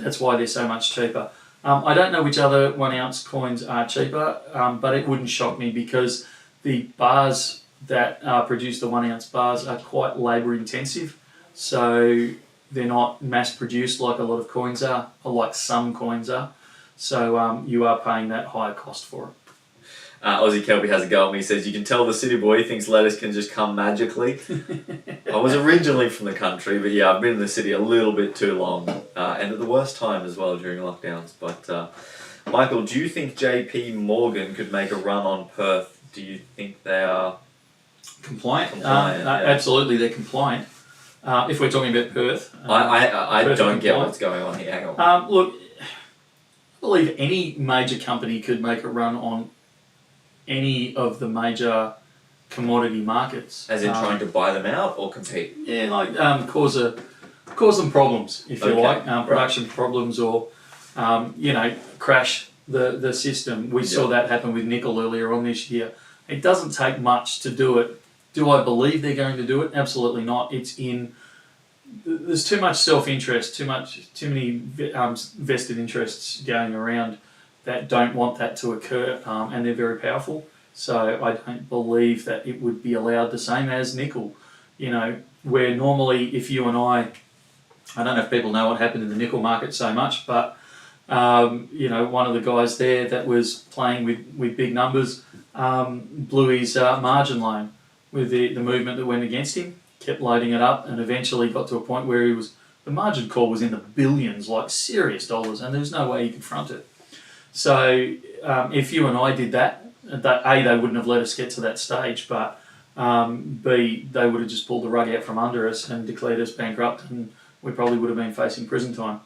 that's why they're so much cheaper. I don't know which other 1 ounce coins are cheaper, but it wouldn't shock me because the bars that produce the 1 ounce bars are quite labour intensive. So they're not mass produced like a lot of coins are, or like some coins are. So you are paying that higher cost for it. Aussie Kelpie has a go at me. He says, you can tell the city boy thinks lettuce can just come magically. I was originally from the country, but yeah, I've been in the city a little bit too long, and at the worst time as well during lockdowns. But Michael, do you think JP Morgan could make a run on Perth? Do you think they are compliant? Yeah. Absolutely, they're compliant. If we're talking about Perth. I Perth don't get compliant. what's going on here. Hang on. Look, I believe any major company could make a run on any of the major commodity markets. As in trying to buy them out or compete? Yeah, like cause them problems, if you like, production problems or, crash the system. We saw that happen with nickel earlier on this year. It doesn't take much to do it. Do I believe they're going to do it? Absolutely not. There's too much self-interest, too many vested interests going around that don't want that to occur, and they're very powerful. So I don't believe that it would be allowed the same as nickel. Where normally if you and I don't know if people know what happened in the nickel market so much, but one of the guys there that was playing with big numbers blew his margin loan with the movement that went against him. kept loading it up, and eventually got to a point where the margin call was in the billions, like serious dollars, and there was no way he could front it. So if you and I did that, A, they wouldn't have let us get to that stage, but B, they would have just pulled the rug out from under us and declared us bankrupt, and we probably would have been facing prison time.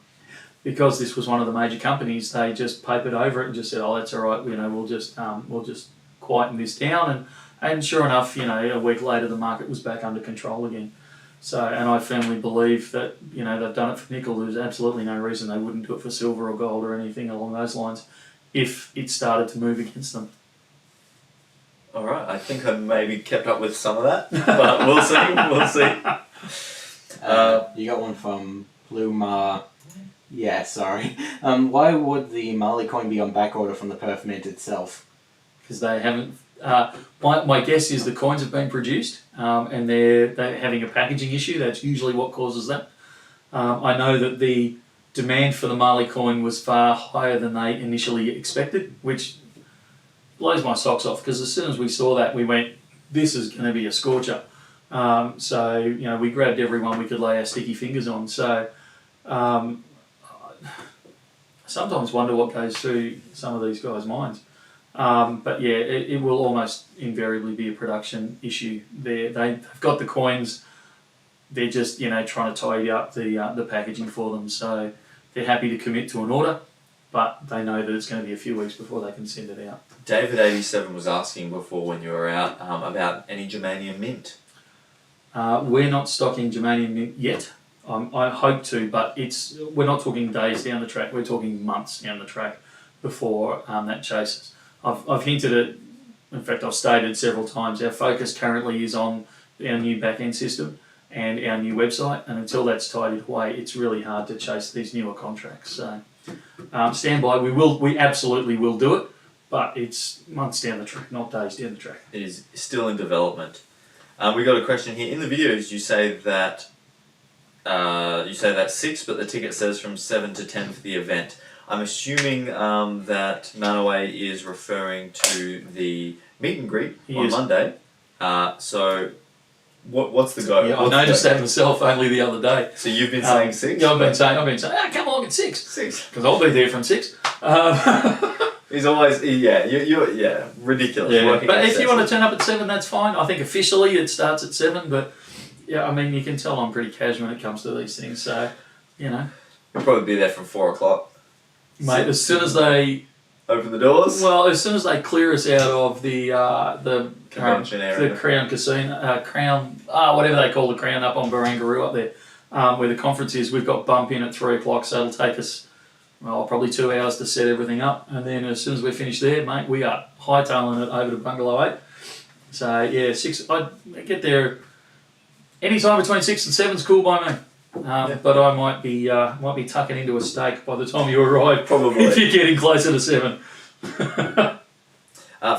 Because this was one of the major companies, they just papered over it and just said, "Oh, that's all right. We'll just quieten this down." And sure enough, a week later, the market was back under control again. So, and I firmly believe that they've done it for nickel. There's absolutely no reason they wouldn't do it for silver or gold or anything along those lines, if it started to move against them. All right, I think I maybe kept up with some of that, but we'll see. We'll see. You got one from Blue Yeah, sorry. Why would the Mali coin be on back order from the Perth Mint itself? Because they haven't. My guess is the coins have been produced, and they're having a packaging issue. That's usually what causes that. I know that the demand for the Mali coin was far higher than they initially expected, which blows my socks off, because as soon as we saw that, we went, this is going to be a scorcher. So we grabbed everyone we could lay our sticky fingers on. So I sometimes wonder what goes through some of these guys' minds. But yeah, it will almost invariably be a production issue. They've got the coins. They're just trying to tidy up the packaging for them. So they're happy to commit to an order, but they know that it's going to be a few weeks before they can send it out. David87 was asking before when you were out about any germanium mint. We're not stocking germanium mint yet. I hope to, but we're not talking days down the track. We're talking months down the track before that chases. I've hinted at, in fact, I've stated several times, our focus currently is on our new back-end system and our new website, and until that's tidied away, it's really hard to chase these newer contracts. So stand by. We absolutely will do it, but it's months down the track, not days down the track. It is still in development. We got a question here. In the videos, you say that 6, but the ticket says from 7 to 10 for the event. I'm assuming that Manaway is referring to the meet and greet on Monday. So what's the go? Yeah, I noticed that myself only the other day. So you've been saying 6? Yeah, I've been saying, come along at 6. 6. Because I'll be there from 6. He's always, you're ridiculous. Yeah, but if you want to turn up at 7, that's fine. I think officially it starts at 7, but yeah, you can tell I'm pretty casual when it comes to these things. So, We'll probably be there from 4 o'clock. Mate, as soon as they open the doors. Well, as soon as they clear us out of the convention area, the Crown Casino, whatever they call the Crown up on Barangaroo up there, where the conference is, we've got bump in at 3 o'clock, so it'll take us probably 2 hours to set everything up, and then as soon as we're finished there, mate, we are hightailing it over to Bungalow 8. So yeah, 6. I get there any time between 6 and 7 is cool by me. But I might be tucking into a steak by the time you arrive. Probably. If you're getting closer to 7.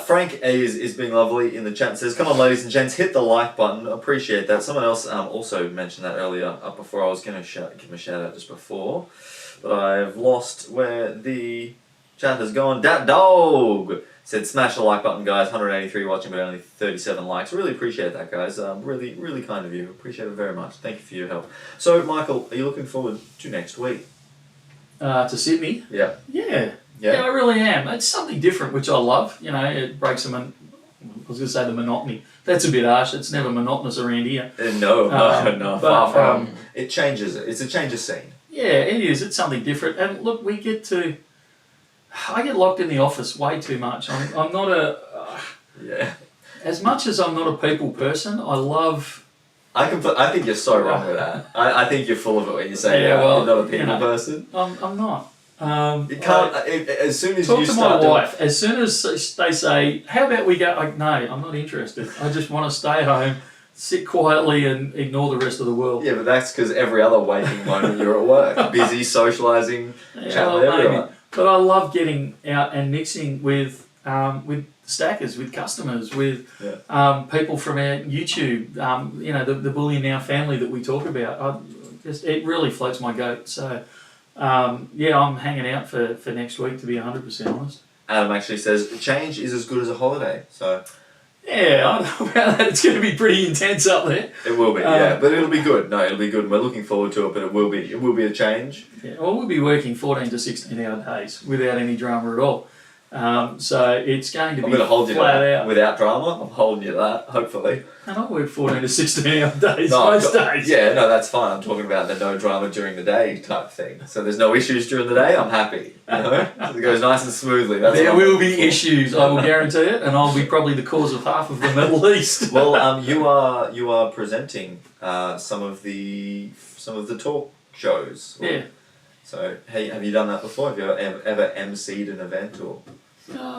Frank is being lovely in the chat and says, "Come on, ladies and gents, hit the like button." Appreciate that. Someone else also mentioned that earlier before. I was going to give him a shout out just before, but I've lost where the chat has gone. Dat Dog said, "Smash the like button, guys. 183 watching, but only 37 likes." Really appreciate that, guys. Really, really kind of you. Appreciate it very much. Thank you for your help. So, Michael, are you looking forward to next week? To Sydney? Yeah. Yeah, I really am. It's something different, which I love. It breaks I was going to say the monotony. That's a bit harsh. It's never monotonous around here. No, far from. It changes it. It's a change of scene. Yeah, it is. It's something different. And look, I get locked in the office way too much. I'm not as much as I'm not a people person, I love... I think you're so wrong with that. I think you're full of it when you say you're not a people person. I'm not. You can't... as soon as talk you to start my wife. As soon as they say, how about we go... no, I'm not interested. I just want to stay home, sit quietly and ignore the rest of the world. Yeah, but that's because every other waking moment you're at work. Busy, socialising, chatting with everyone. Maybe. But I love getting out and mixing with stackers, with customers, with people from our YouTube, the Bullion Now family that we talk about. It really floats my goat. So, I'm hanging out for next week, to be 100% honest. Adam actually says, change is as good as a holiday. So, Yeah, I don't know about that. It's going to be pretty intense up there. It will be, yeah, but it'll be good. No, it'll be good. We're looking forward to it, but it will be a change. Yeah, well, we'll be working 14 to 16 hour days without any drama at all. So it's going to I'm be going to hold you to flat that out. without drama. I'm holding you to that, hopefully. And I work 14 to 16 hour days most days. Yeah, no, that's fine. I'm talking about the no drama during the day type thing. So there's no issues during the day. I'm happy. You know, it goes nice and smoothly. That's There what I'm will be looking for. issues, I will guarantee it, and I'll be probably the cause of half of them at least. Well, you are presenting some of the talk shows. Yeah. So, hey, have you done that before? Have you ever emceed an event, or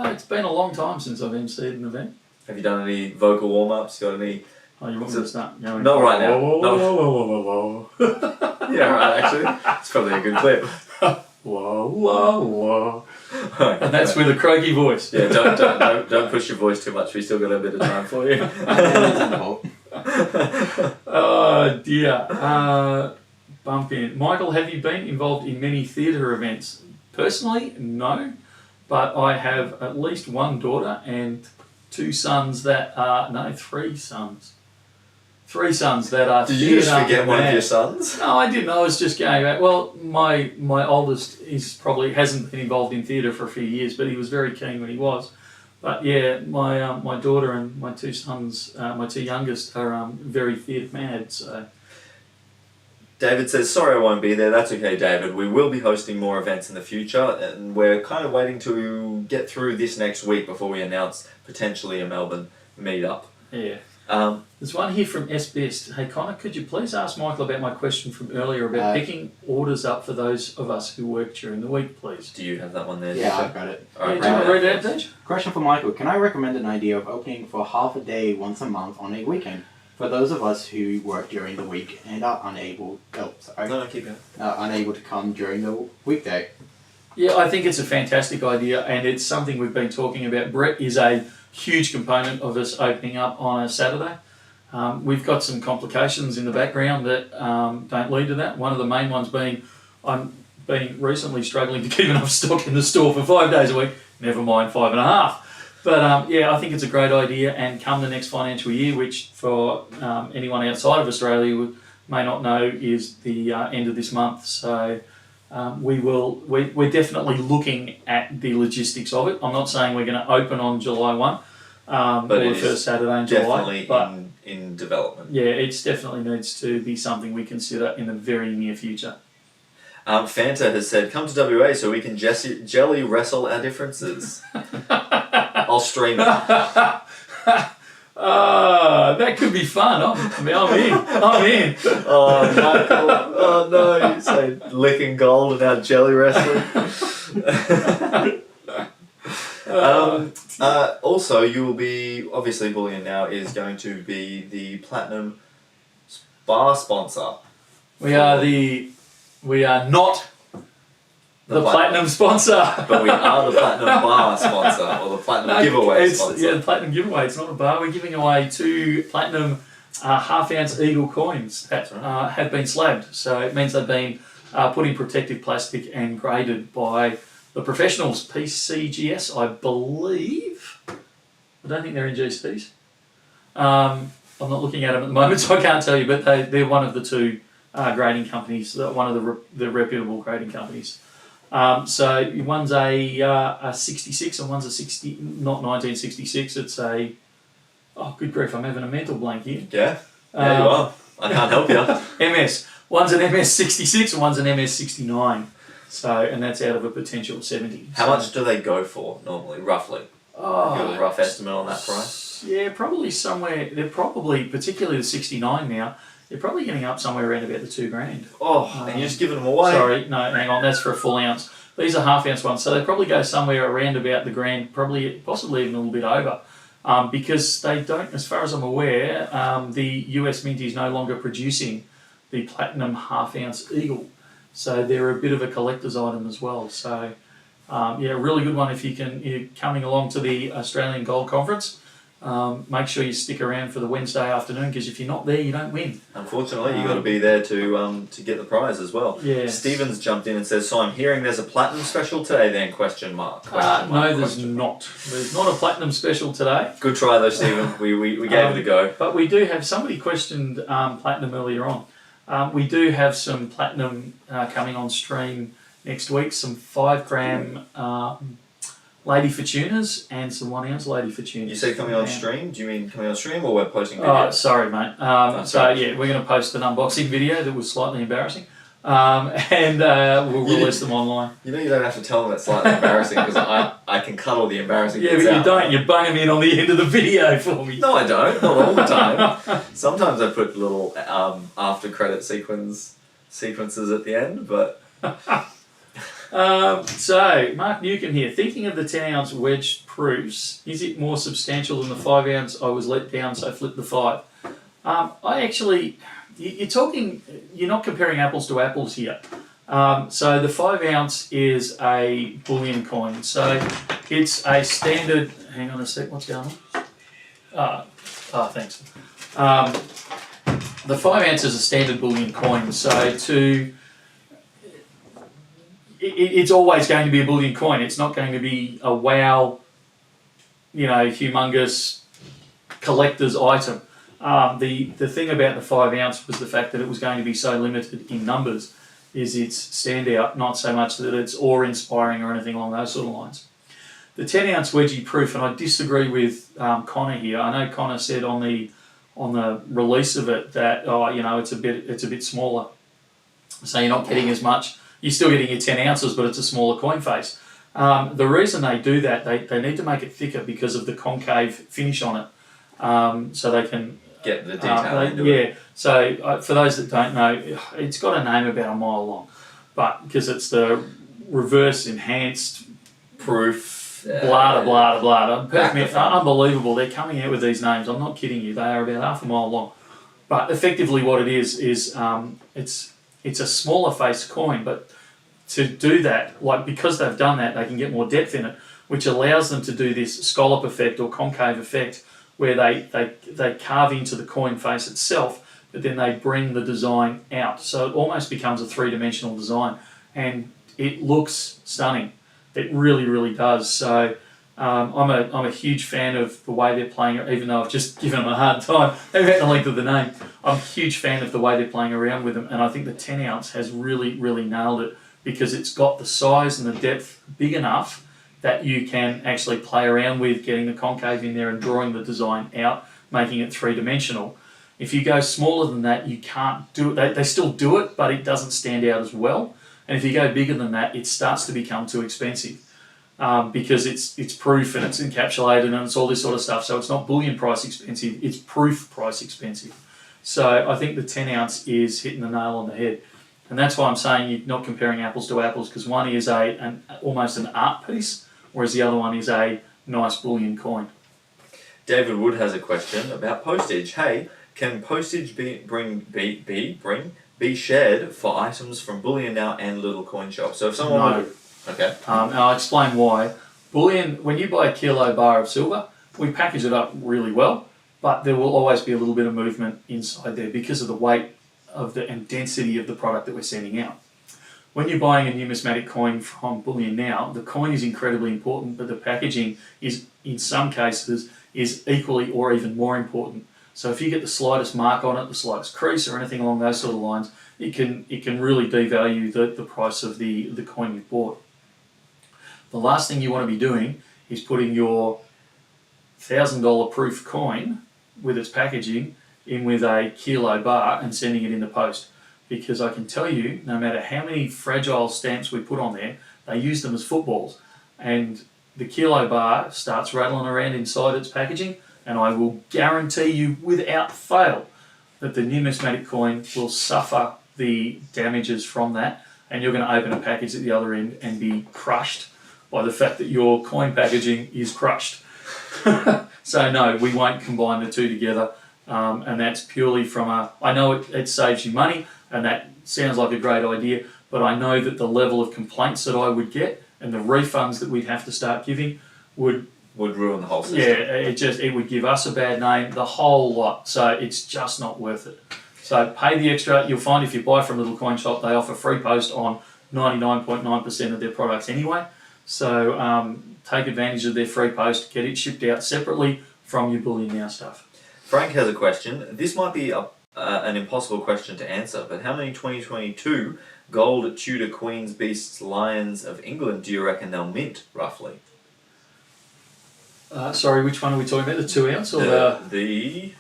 It's been a long time since I've emceed an event. have you done any vocal warm-ups? Got any? Oh, you want me to start going? Not right now. Whoa, No. whoa, whoa, whoa, whoa, whoa. Yeah, right. Actually, it's probably a good clip. Whoa, whoa, whoa. And that's with a croaky voice. Yeah, don't push your voice too much. We still got a bit of time for you. Oh dear. Bump in. Michael, have you been involved in many theatre events? Personally, no. But I have at least one daughter and two sons that are, no, three sons. Three sons that are Did you just theatre forget one of mad. your sons? No, I didn't. I was just going back. Well, my oldest hasn't been involved in theatre for a few years, but he was very keen when he was. But yeah, my daughter and my two sons, my two youngest, are very theatre mad. So David says, sorry I won't be there. That's okay, David. We will be hosting more events in the future, and we're kind of waiting to get through this next week before we announce potentially a Melbourne meetup. yeah. There's one here from S Best. Hey Connor, could you please ask Michael about my question from earlier about picking orders up for those of us who work during the week, please? Do you have that one there? Yeah, Nico? I've got it. All Yeah, right, do you want to right. read it out, Dave? Question for Michael. Can I recommend an idea of opening for half a day once a month on a weekend for those of us who work during the week and are unable Keep going. unable to come during the weekday? Yeah, I think it's a fantastic idea, and it's something we've been talking about. Brett is a huge component of us opening up on a Saturday. We've got some complications in the background that don't lead to that. One of the main ones being I'm been recently struggling to keep enough stock in the store for 5 days a week, never mind 5.5. But yeah, I think it's a great idea, and come the next financial year, which for anyone outside of Australia may not know is the end of this month. So we're definitely looking at the logistics of it. I'm not saying we're going to open on July 1, But or it the is first Saturday in July. Definitely But in development. yeah, it definitely needs to be something we consider in the very near future. Fanta has said, come to WA so we can jelly wrestle our differences. I'll stream it. That could be fun. I'm in. Oh, Michael. Oh, no. You say licking gold and our jelly wrestling. Also, you will be, obviously Bullion Now is going to be the Platinum bar sponsor. We are not the platinum sponsor. But we are the Platinum bar sponsor, or the Platinum giveaway sponsor. Yeah, the platinum giveaway. It's not a bar. We're giving away 2 platinum half-ounce Eagle coins that have been slabbed. So it means they've been put in protective plastic and graded by the professionals, PCGS, I believe. I don't think they're in GCs. I'm not looking at them at the moment, so I can't tell you, but they're one of the 2 grading companies, one of the reputable grading companies. So one's a 66 and one's a 60, not 1966, it's a, oh good grief, I'm having a mental blank here. Yeah, you are. I can't help you. MS. One's an MS 66 and one's an MS 69. So, and that's out of a potential 70. How much do they go for normally, roughly? You have a rough estimate on that price? Yeah, probably somewhere, they're probably, particularly the 69 now, they're probably getting up somewhere around about the $2,000. Oh, and you're just giving them away? Sorry, no, hang on, that's for a full ounce. These are half-ounce ones, so they probably go somewhere around about the grand, possibly even a little bit over, because they don't, as far as I'm aware, the US Mint is no longer producing the platinum half-ounce Eagle, so they're a bit of a collector's item as well. So, yeah, really good one if you're coming along to the Australian Gold Conference. make sure you stick around for the Wednesday afternoon, because if you're not there, you don't win. Unfortunately, you've got to be there to get the prize as well. Yes. Stevens jumped in and says, "So I'm hearing there's a platinum special today then?" Question mark. Question mark, No, there's question not. There's not a platinum special today. Good try though, Stephen. We gave it a go. But we do have, somebody questioned platinum earlier on. We do have some platinum coming on stream next week, some 5 gram Lady Fortunas and some 1 ounce Lady Fortunas. You said coming on stream? Do you mean coming on stream or we're posting Oh, videos? sorry, mate. So, yeah, we're going to post an unboxing video that was slightly embarrassing. And we'll release them online. You know you don't have to tell them it's slightly embarrassing because I can cut all the embarrassing Yeah, bits but you out. don't. You bung them in on the end of the video for me. No, I don't. Not all the time. Sometimes I put little after credit sequences at the end, but So, Mark Newcomb here. Thinking of the 10 ounce wedge proofs, is it more substantial than the 5 ounce? I was let down, so flip the 5. I actually, you're not comparing apples to apples here. So the 5 ounce is a bullion coin. So it's a standard, hang on a sec, what's going on? Thanks. The 5 ounce is a standard bullion coin. So it's always going to be a bullion coin. It's not going to be a wow, humongous collector's item. The thing about the 5 ounce was the fact that it was going to be so limited in numbers, is its standout, not so much that it's awe-inspiring or anything along those sort of lines. The 10 ounce wedgie proof, and I disagree with Connor here. I know Connor said on the release of it that it's a bit smaller, so you're not getting as much. You're still getting your 10 ounces, but it's a smaller coin face. The reason they do that, they need to make it thicker because of the concave finish on it, so they can get the detail into it. Yeah, so for those that don't know, it's got a name about a mile long, but because it's the reverse enhanced Proof. blah blah blah blah. Unbelievable. They're coming out with these names. I'm not kidding you. They are about half a mile long. But effectively what it is it's a smaller face coin, but to do that, because they've done that, they can get more depth in it, which allows them to do this scallop effect or concave effect, where they carve into the coin face itself, but then they bring the design out. So it almost becomes a 3-dimensional design, and it looks stunning. It really, really does. So I'm a huge fan of the way they're playing it, even though I've just given them a hard time about the length of the name. I'm a huge fan of the way they're playing around with them, and I think the 10 ounce has really, really nailed it, because it's got the size and the depth big enough that you can actually play around with getting the concave in there and drawing the design out, making it 3-dimensional. If you go smaller than that, you can't do it. They still do it, but it doesn't stand out as well. And if you go bigger than that, it starts to become too expensive, because it's proof and it's encapsulated and it's all this sort of stuff. So it's not bullion price expensive, it's proof price expensive. So I think the 10 ounce is hitting the nail on the head. And that's why I'm saying you're not comparing apples to apples, because one is almost an art piece, whereas the other one is a nice bullion coin. David Wood has a question about postage. Hey, can postage be shared for items from Bullion Now and Little Coin Shop? So if someone No. Okay. And I'll explain why. Bullion, when you buy a kilo bar of silver, we package it up really well, but there will always be a little bit of movement inside there because of the weight and density of the product that we're sending out. When you're buying a numismatic coin from Bullion Now, the coin is incredibly important, but the packaging is, in some cases, is equally or even more important. So if you get the slightest mark on it, the slightest crease or anything along those sort of lines, it can really devalue the price of the coin you've bought. The last thing you want to be doing is putting your $1,000 proof coin with its packaging in with a kilo bar and sending it in the post. Because I can tell you, no matter how many fragile stamps we put on there, they use them as footballs. And the kilo bar starts rattling around inside its packaging, and I will guarantee you without fail that the numismatic coin will suffer the damages from that, and you're going to open a package at the other end and be crushed by the fact that your coin packaging is crushed. So no, we won't combine the two together, and that's purely from I know it saves you money, and that sounds like a great idea, but I know that the level of complaints that I would get and the refunds that we'd have to start giving would would ruin the whole system. Yeah, it would give us a bad name, the whole lot. So it's just not worth it. So pay the extra. You'll find if you buy from a little coin shop, they offer free post on 99.9% of their products anyway. So take advantage of their free post. Get it shipped out separately from your Bullion Now stuff. Frank has a question. This might be an impossible question to answer, but how many 2022 gold Tudor Queens, Beasts, Lions of England do you reckon they'll mint, roughly? Sorry, which one are we talking about? The 2 ounce or the...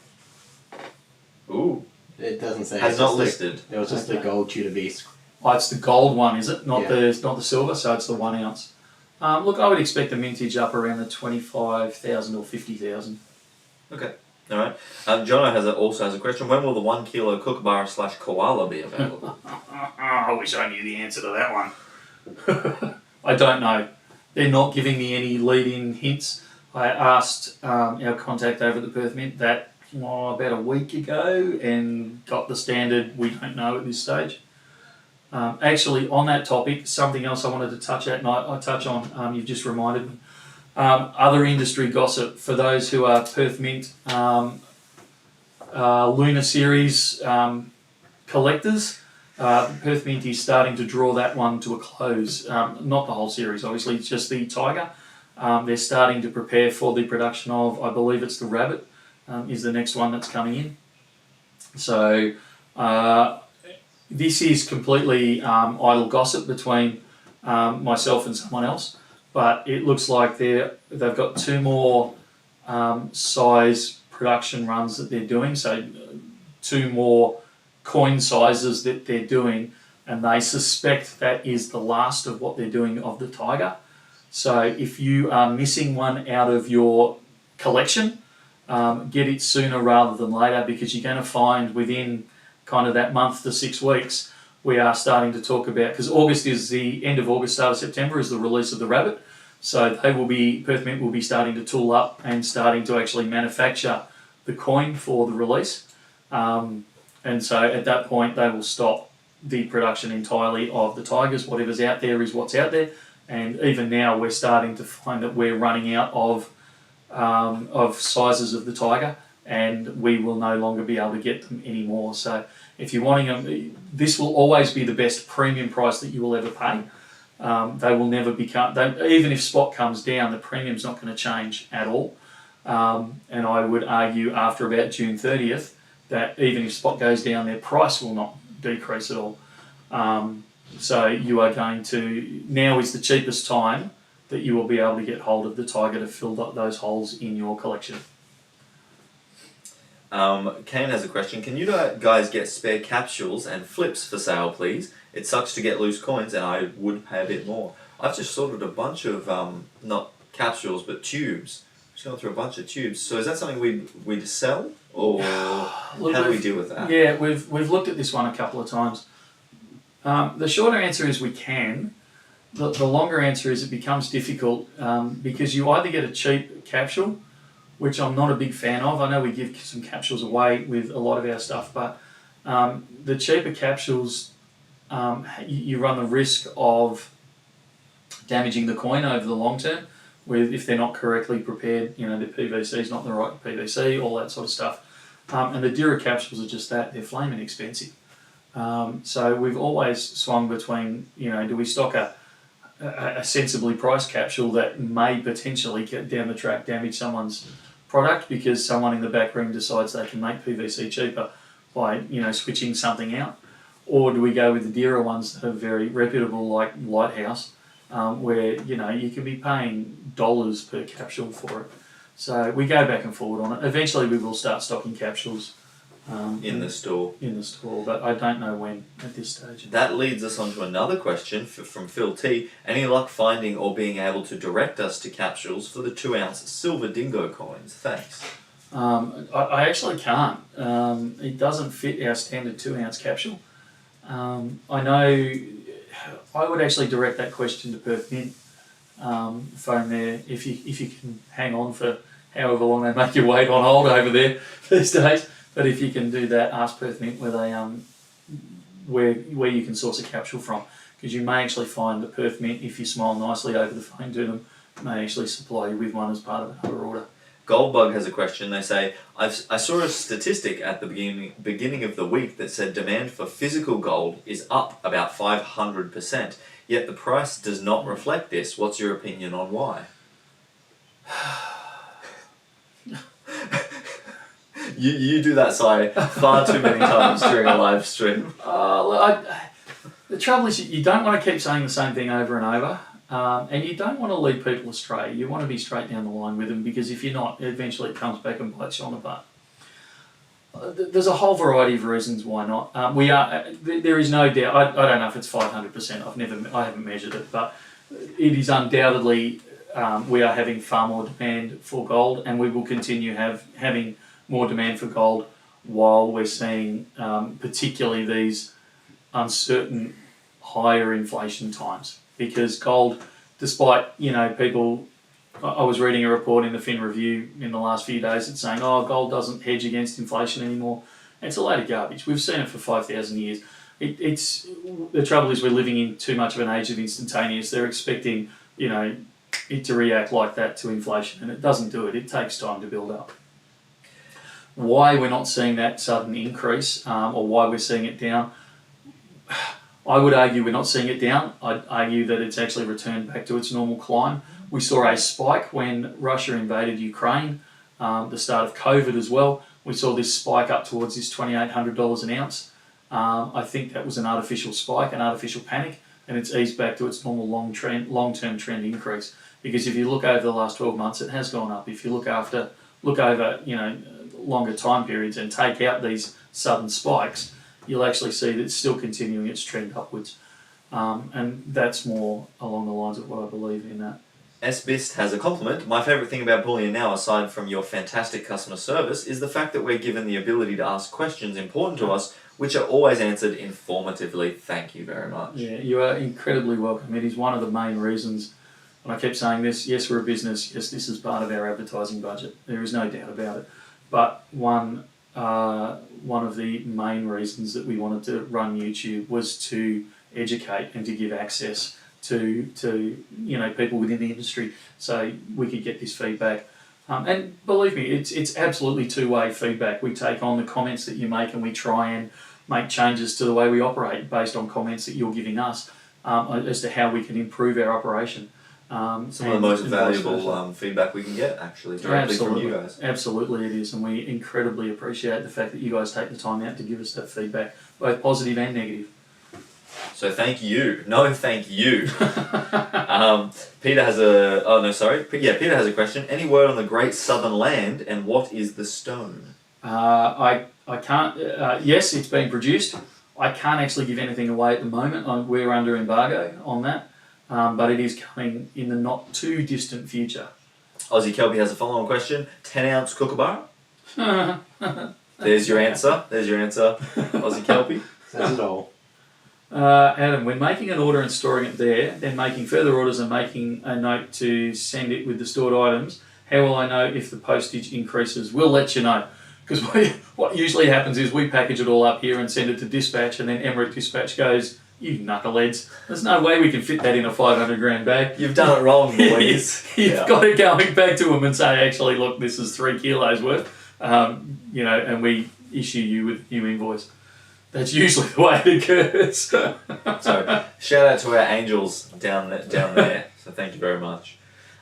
Ooh. It doesn't say. Has not listed. It was just the gold Tudor Beast. Oh, it's the gold one, is it? Not Yeah. the silver, so it's the 1 ounce. Look, I would expect the mintage up around the 25,000 or 50,000. Okay. All right. Jono also has a question. When will the 1 kilo kookaburra / koala be available? I wish I knew the answer to that one. I don't know. They're not giving me any lead-in hints. I asked our contact over at the Perth Mint that about a week ago and got the standard, we don't know at this stage. Actually, on that topic, something else I wanted to touch on, you've just reminded me. Other industry gossip for those who are Perth Mint Lunar Series collectors. Perth Mint is starting to draw that one to a close. Not the whole series, obviously, it's just the Tiger. They're starting to prepare for the production of, I believe it's the Rabbit, is the next one that's coming in. So this is completely idle gossip between myself and someone else. But it looks like they've got 2 more size production runs that they're doing, so 2 more coin sizes that they're doing, and they suspect that is the last of what they're doing of the Tiger. So if you are missing one out of your collection, get it sooner rather than later, because you're going to find within kind of that month to 6 weeks, we are starting to talk about, because August is the end of August, start of September is the release of the Rabbit. So Perth Mint will be starting to tool up and starting to actually manufacture the coin for the release. And so at that point, they will stop the production entirely of the Tigers. Whatever's out there is what's out there. And even now, we're starting to find that we're running out of sizes of the Tiger, and we will no longer be able to get them anymore. So if you're wanting them, this will always be the best premium price that you will ever pay. They will never become, even if spot comes down, the premium's not going to change at all. And I would argue after about June 30th that even if spot goes down, their price will not decrease at all. So you are going to, now is the cheapest time that you will be able to get hold of the Tiger to fill up those holes in your collection. Kane has a question. Can you guys get spare capsules and flips for sale, please? It sucks to get loose coins, and I would pay a bit more. I've just sorted a bunch of, not capsules, but tubes. Just going through a bunch of tubes. So is that something we'd sell, or Look, how do we deal with that? Yeah, we've looked at this one a couple of times. The shorter answer is we can. The longer answer is it becomes difficult because you either get a cheap capsule, which I'm not a big fan of. I know we give some capsules away with a lot of our stuff, but the cheaper capsules, you run the risk of damaging the coin over the long term if they're not correctly prepared. You know, the PVC is not the right PVC, all that sort of stuff. And the Dura capsules are just that, they're flaming expensive. So we've always swung between, you know, do we stock a sensibly priced capsule that may potentially get down the track damage someone's product because someone in the back room decides they can make PVC cheaper by, you know, switching something out, or do we go with the dearer ones that are very reputable, like Lighthouse, where, you know, you can be paying dollars per capsule for it. So we go back and forward on it. Eventually we will start stocking capsules in the store. But I don't know when at this stage. That leads us on to another question from Phil T. Any luck finding or being able to direct us to capsules for the 2-ounce silver dingo coins? Thanks. I actually can't. It doesn't fit our standard 2-ounce capsule. I know I would actually direct that question to Perth Mint. Phone there if you can hang on for however long they make you wait on hold over there these days. But if you can do that, ask Perth Mint where they where you can source a capsule from, because you may actually find that Perth Mint, if you smile nicely over the phone to them, may actually supply you with one as part of another order. Goldbug has a question. They say, I saw a statistic at the beginning of the week that said demand for physical gold is up about 500%, yet the price does not reflect this. What's your opinion on why? You do that sigh far too many times during a live stream. The trouble is you don't want to keep saying the same thing over and over. And you don't want to lead people astray. You want to be straight down the line with them, because if you're not, eventually it comes back and bites you on the butt. There's a whole variety of reasons why not. There is no doubt. I don't know if it's 500%. I haven't measured it, but it is undoubtedly we are having far more demand for gold, and we will continue having more demand for gold while we're seeing particularly these uncertain higher inflation times. Because gold, despite, people, I was reading a report in the Fin Review in the last few days that's saying, gold doesn't hedge against inflation anymore. It's a load of garbage. We've seen it for 5,000 years. The trouble is we're living in too much of an age of instantaneous. They're expecting, it to react like that to inflation, and it doesn't do it. It takes time to build up. Why we're not seeing that sudden increase, or why we're seeing it down, I would argue we're not seeing it down. I'd argue that it's actually returned back to its normal climb. We saw a spike when Russia invaded Ukraine, the start of COVID as well. We saw this spike up towards this $2,800 an ounce. I think that was an artificial spike, an artificial panic, and it's eased back to its normal long-term trend increase. Because if you look over the last 12 months, it has gone up. If you look over, longer time periods and take out these sudden spikes, you'll actually see that it's still continuing its trend upwards. And that's more along the lines of what I believe in that. SBist has a compliment. My favourite thing about Bullion Now, aside from your fantastic customer service, is the fact that we're given the ability to ask questions important to us, which are always answered informatively. Thank you very much. Yeah, you are incredibly welcome. It is one of the main reasons, and I keep saying this, yes, we're a business, yes, this is part of our advertising budget. There is no doubt about it. But one of the main reasons that we wanted to run YouTube was to educate and to give access to people within the industry, so we could get this feedback. And believe me, it's absolutely two-way feedback. We take on the comments that you make, and we try and make changes to the way we operate based on comments that you're giving us as to how we can improve our operation. Some of the most valuable feedback we can get, actually, directly from you guys. Absolutely it is, and we incredibly appreciate the fact that you guys take the time out to give us that feedback, both positive and negative. So thank you. No, thank you. Peter has a... Peter has a question. Any word on the Great Southern Land, and what is the stone? I can't... yes, it's been produced. I can't actually give anything away at the moment. We're under embargo on that. But it is coming in the not too distant future. Aussie Kelpie has a follow-on question. 10-ounce kookaburra? There's your answer, Aussie Kelpie. Says it all. Adam, when making an order and storing it there, then making further orders and making a note to send it with the stored items, how will I know if the postage increases? We'll let you know. Because what usually happens is we package it all up here and send it to dispatch, and then Emirates Dispatch goes, "You knuckleheads, there's no way we can fit that in a 500 grand bag. You've done it wrong, boys." You've got to go back to them and say, actually, look, this is 3 kilos worth, and we issue you with new invoice. That's usually the way it occurs. So, shout out to our angels down there. So thank you very much.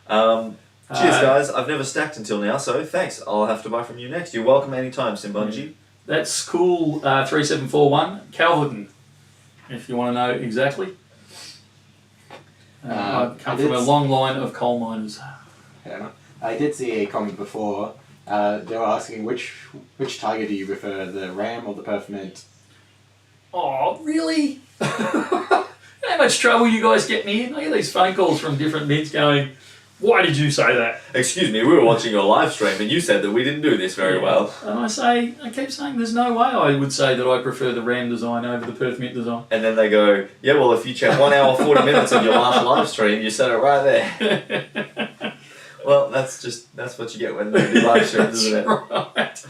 Cheers, guys. I've never stacked until now, so thanks. I'll have to buy from you next. You're welcome anytime, Simbunji. That's cool. 3741 Calverton, if you want to know exactly. I come from a long line of coal miners. I did see a comment before. They were asking which tiger do you prefer, the ram or the Perth-Mint? Oh, really? How much trouble you guys get me in? I get these phone calls from different mints going, "Why did you say that?" Excuse me, we were watching your live stream and you said that we didn't do this very well. And I keep saying there's no way I would say that I prefer the RAM design over the Perth-Mint design. And then they go, "Yeah, well, if you check 1 hour 40 minutes of your last live stream, you said it right there." Well, that's what you get when you do live streams, isn't it? Right.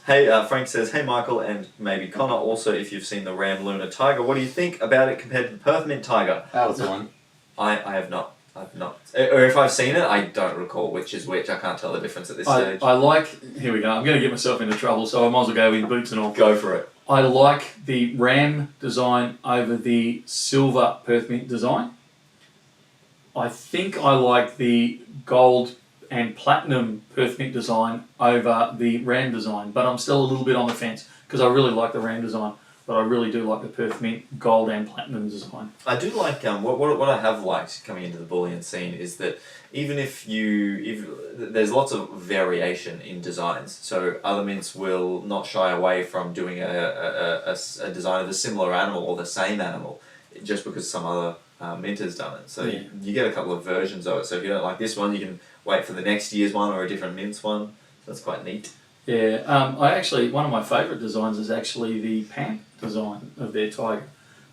Hey, Frank says, "Hey Michael and maybe Connor, also if you've seen the Ram Luna Tiger, what do you think about it compared to the Perth-Mint Tiger?" That was the one. I have not. I've not, or if I've seen it, I don't recall which is which. I can't tell the difference at this stage. I like. Here we go. I'm going to get myself into trouble, so I might as well go with boots and all. Go for it. I like the Ram design over the silver Perth Mint design. I think I like the gold and platinum Perth Mint design over the Ram design, but I'm still a little bit on the fence because I really like the Ram design, but I really do like the Perth Mint gold and platinum design. I do like what I have liked coming into the bullion scene is that even if there's lots of variation in designs, so other mints will not shy away from doing a design of a similar animal or the same animal just because some other mint has done it. So Yeah. you get a couple of versions of it. So if you don't like this one, you can wait for the next year's one or a different mint's one. So that's quite neat. Yeah, one of my favourite designs is actually the Pamp design of their tiger.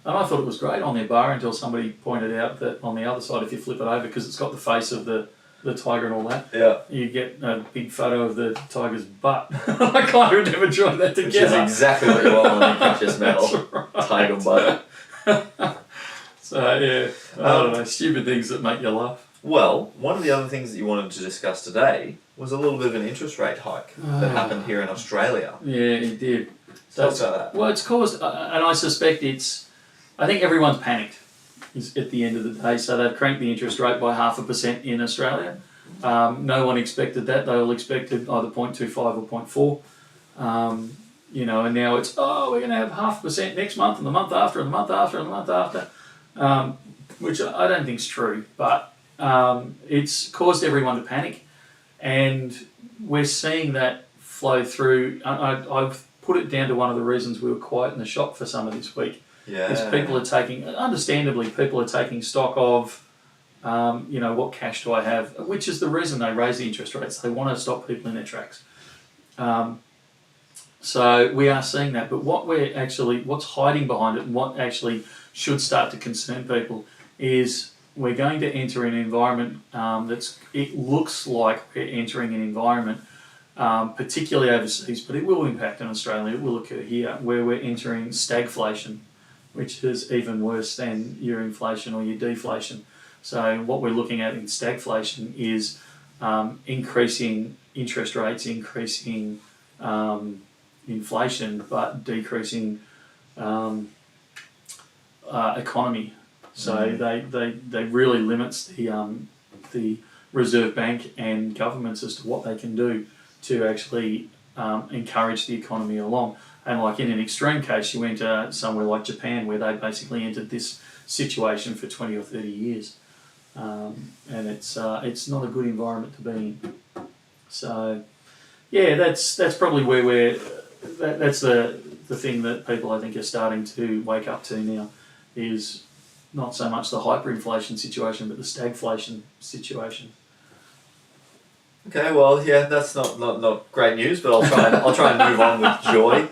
And I thought it was great on their bar until somebody pointed out that on the other side, if you flip it over, because it's got the face of the tiger and all that, Yeah. you get a big photo of the tiger's butt. I kind of never joined that Which together. is exactly what you want on your precious metal. That's right. Tiger butt. So yeah, I don't know, stupid things that make you laugh. Well, one of the other things that you wanted to discuss today was a little bit of an interest rate hike that happened here in Australia. Yeah, it did. Tell us about that. Well, it's caused, and I suspect I think everyone's panicked at the end of the day, so they've cranked the interest rate by 0.5% in Australia. No one expected that. They all expected either 0.25 or 0.4. And now it's, we're going to have 0.5% next month and the month after and the month after and the month after, which I don't think is true, but it's caused everyone to panic, and we're seeing that flow through. I've put it down to one of the reasons we were quiet in the shop for some of this week. Yeah. Is understandably, people are taking stock of, what cash do I have, which is the reason they raise the interest rates. They want to stop people in their tracks. So we are seeing that, but what's hiding behind it and what actually should start to concern people is we're going to enter an environment it looks like we're entering an environment, particularly overseas, but it will impact in Australia, it will occur here, where we're entering stagflation, which is even worse than your inflation or your deflation. So what we're looking at in stagflation is increasing interest rates, increasing inflation, but decreasing economy. So they really limits the Reserve Bank and governments as to what they can do to actually encourage the economy along. And like in an extreme case, you enter somewhere like Japan, where they basically entered this situation for 20 or 30 years, and it's not a good environment to be in. So yeah, that's probably where that's the thing that people I think are starting to wake up to now, is not so much the hyperinflation situation, but the stagflation situation. Okay, well, yeah, that's not great news, but I'll try and move on with joy.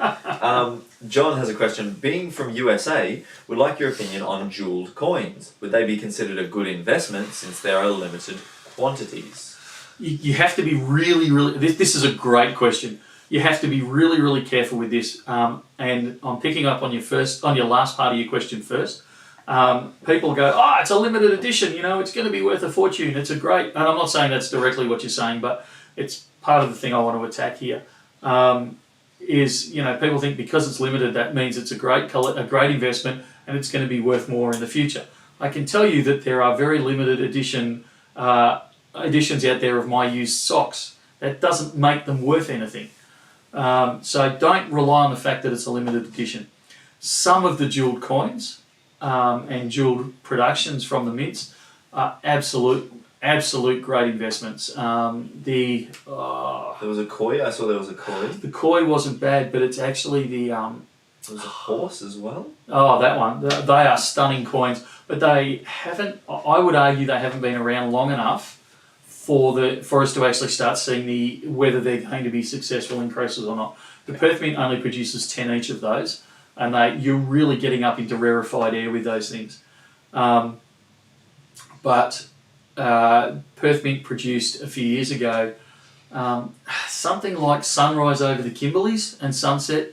John has a question. Being from USA, would like your opinion on jeweled coins. Would they be considered a good investment since there are limited quantities? You have to be really, this is a great question. You have to be really, really careful with this. And I'm picking up on your last part of your question first. People go, it's a limited edition, it's going to be worth a fortune. It's a great, and I'm not saying that's directly what you're saying, but it's part of the thing I want to attack here. People think because it's limited, that means it's a great investment and it's going to be worth more in the future. I can tell you that there are very limited editions out there of my used socks. That doesn't make them worth anything. So don't rely on the fact that it's a limited edition. Some of the jeweled coins and jeweled productions from the mints are absolute great investments. There was a koi. I saw there was a koi. The koi wasn't bad, but it's actually the There was a horse as well. Oh, that one. They are stunning coins, but they haven't. I would argue they haven't been around long enough for us to actually start seeing whether they're going to be successful increases or not. The Perth Mint only produces 10 each of those, and you're really getting up into rarefied air with those things. But Perth Mint produced a few years ago something like Sunrise over the Kimberleys and Sunset,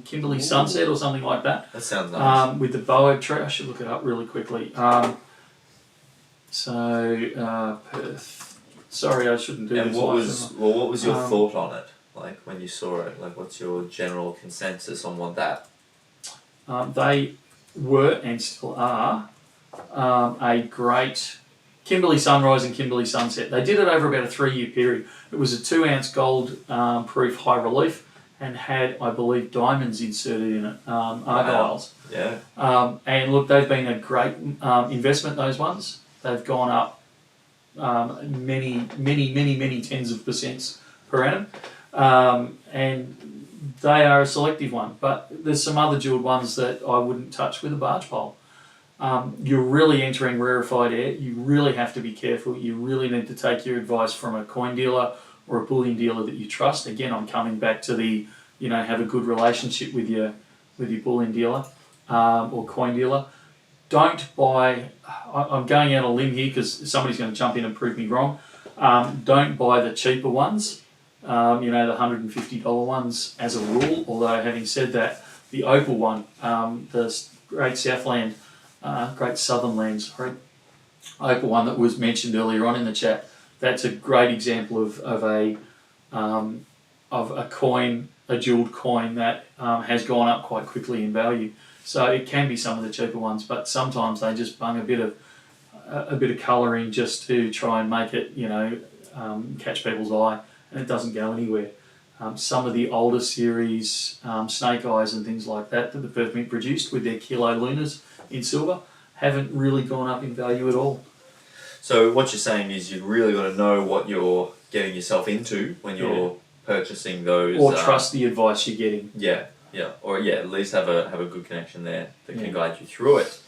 Kimberley Sunset or something like that. That sounds nice. With the Boab tree. I should look it up really quickly. So Perth. Sorry, I shouldn't do And this. what live, was shouldn't well, what was your Um, thought on it? Like when you saw it, like what's your general consensus on what that? they were and still are a great Kimberley Sunrise and Kimberley Sunset. They did it over about a 3-year period. It was a 2-ounce gold proof high relief and had, I believe, diamonds inserted in it, argyles. Yeah. And look, they've been a great investment, those ones. They've gone up many tens of percents per annum. And they are a selective one. But there's some other jeweled ones that I wouldn't touch with a barge pole. You're really entering rarefied air. You really have to be careful. You really need to take your advice from a coin dealer or a bullion dealer that you trust. Again, I'm coming back to the, have a good relationship with your bullion dealer or coin dealer. Don't buy, I'm going out on a limb here because somebody's going to jump in and prove me wrong. Don't buy the cheaper ones, the $150 ones as a rule. Although having said that, the opal one, the Great Southland, Great Southern Land, sorry, opal one that was mentioned earlier on in the chat, that's a great example of a coin, a jeweled coin that has gone up quite quickly in value. So it can be some of the cheaper ones, but sometimes they just bung a bit of colour in just to try and make it, catch people's eye, and it doesn't go anywhere. Some of the older series, Snake Eyes and things like that the Perth Mint produced with their kilo lunas in silver, haven't really gone up in value at all. So what you're saying is you've really got to know what you're getting yourself into when you're purchasing those. Or trust the advice you're getting. Yeah, or at least have a good connection there that can guide you through it.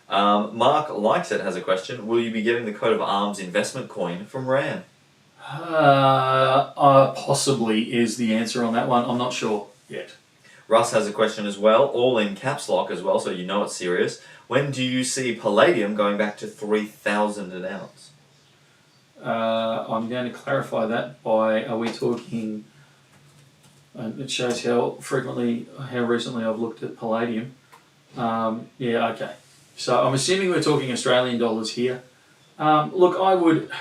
Mark Likes It has a question. Will you be getting the coat of arms investment coin from Ran? Possibly is the answer on that one. I'm not sure yet. Russ has a question as well, all in caps lock as well, so you know it's serious. When do you see palladium going back to 3,000 an ounce? I'm going to clarify that by, are we talking, it shows how recently I've looked at palladium. Okay. So I'm assuming we're talking Australian dollars here. Look, I would,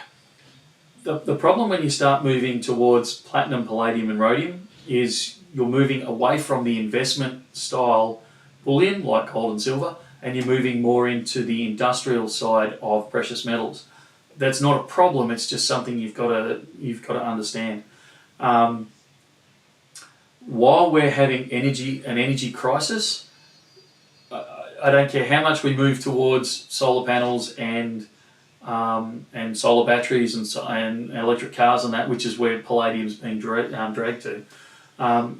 the problem when you start moving towards platinum, palladium and rhodium is you're moving away from the investment style bullion like gold and silver, and you're moving more into the industrial side of precious metals. That's not a problem. It's just something you've got to understand. While we're having an energy crisis, I don't care how much we move towards solar panels and solar batteries and electric cars and that, which is where palladium's being dragged to.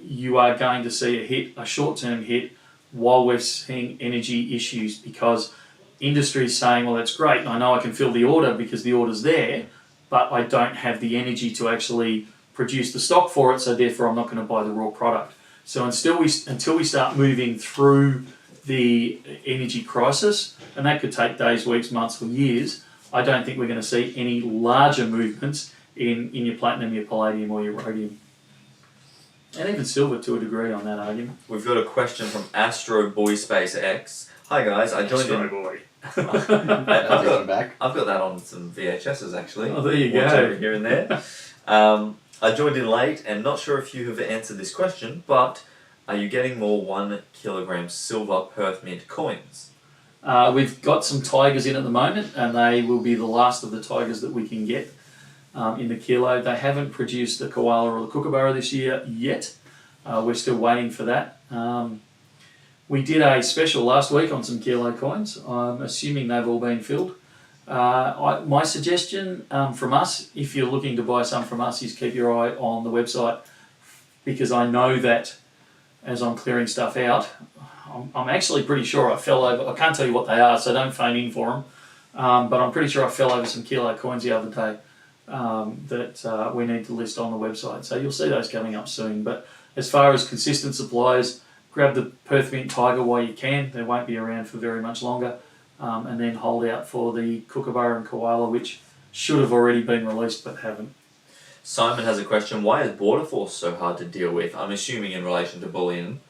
You are going to see a short-term hit while we're seeing energy issues, because industry is saying, well, that's great, I know I can fill the order because the order's there, but I don't have the energy to actually produce the stock for it, so therefore I'm not going to buy the raw product. So until we start moving through the energy crisis, and that could take days, weeks, months or years, I don't think we're going to see any larger movements in your platinum, your palladium or your rhodium. And even silver to a degree on that argument. We've got a question from Astro Boy Space X. Hi guys, I joined in. Boy. I've got that on some VHSs actually. Oh, there you Watch go. over here and there. I joined in late and not sure if you have answered this question, but are you getting more 1 kilogram silver Perth Mint coins? We've got some tigers in at the moment, and they will be the last of the tigers that we can get in the kilo. They haven't produced the Koala or the Kookaburra this year yet. We're still waiting for that. We did a special last week on some kilo coins. I'm assuming they've all been filled. My suggestion from us, if you're looking to buy some from us, is keep your eye on the website, because I know that as I'm clearing stuff out, I'm actually pretty sure I fell over, I can't tell you what they are, so don't phone in for them, but I'm pretty sure I fell over some kilo coins the other day that we need to list on the website. So you'll see those coming up soon. But as far as consistent supplies, grab the Perth Mint Tiger while you can. They won't be around for very much longer. And then hold out for the Kookaburra and Koala, which should have already been released but haven't. Simon has a question. Why is Border Force so hard to deal with? I'm assuming in relation to bullion.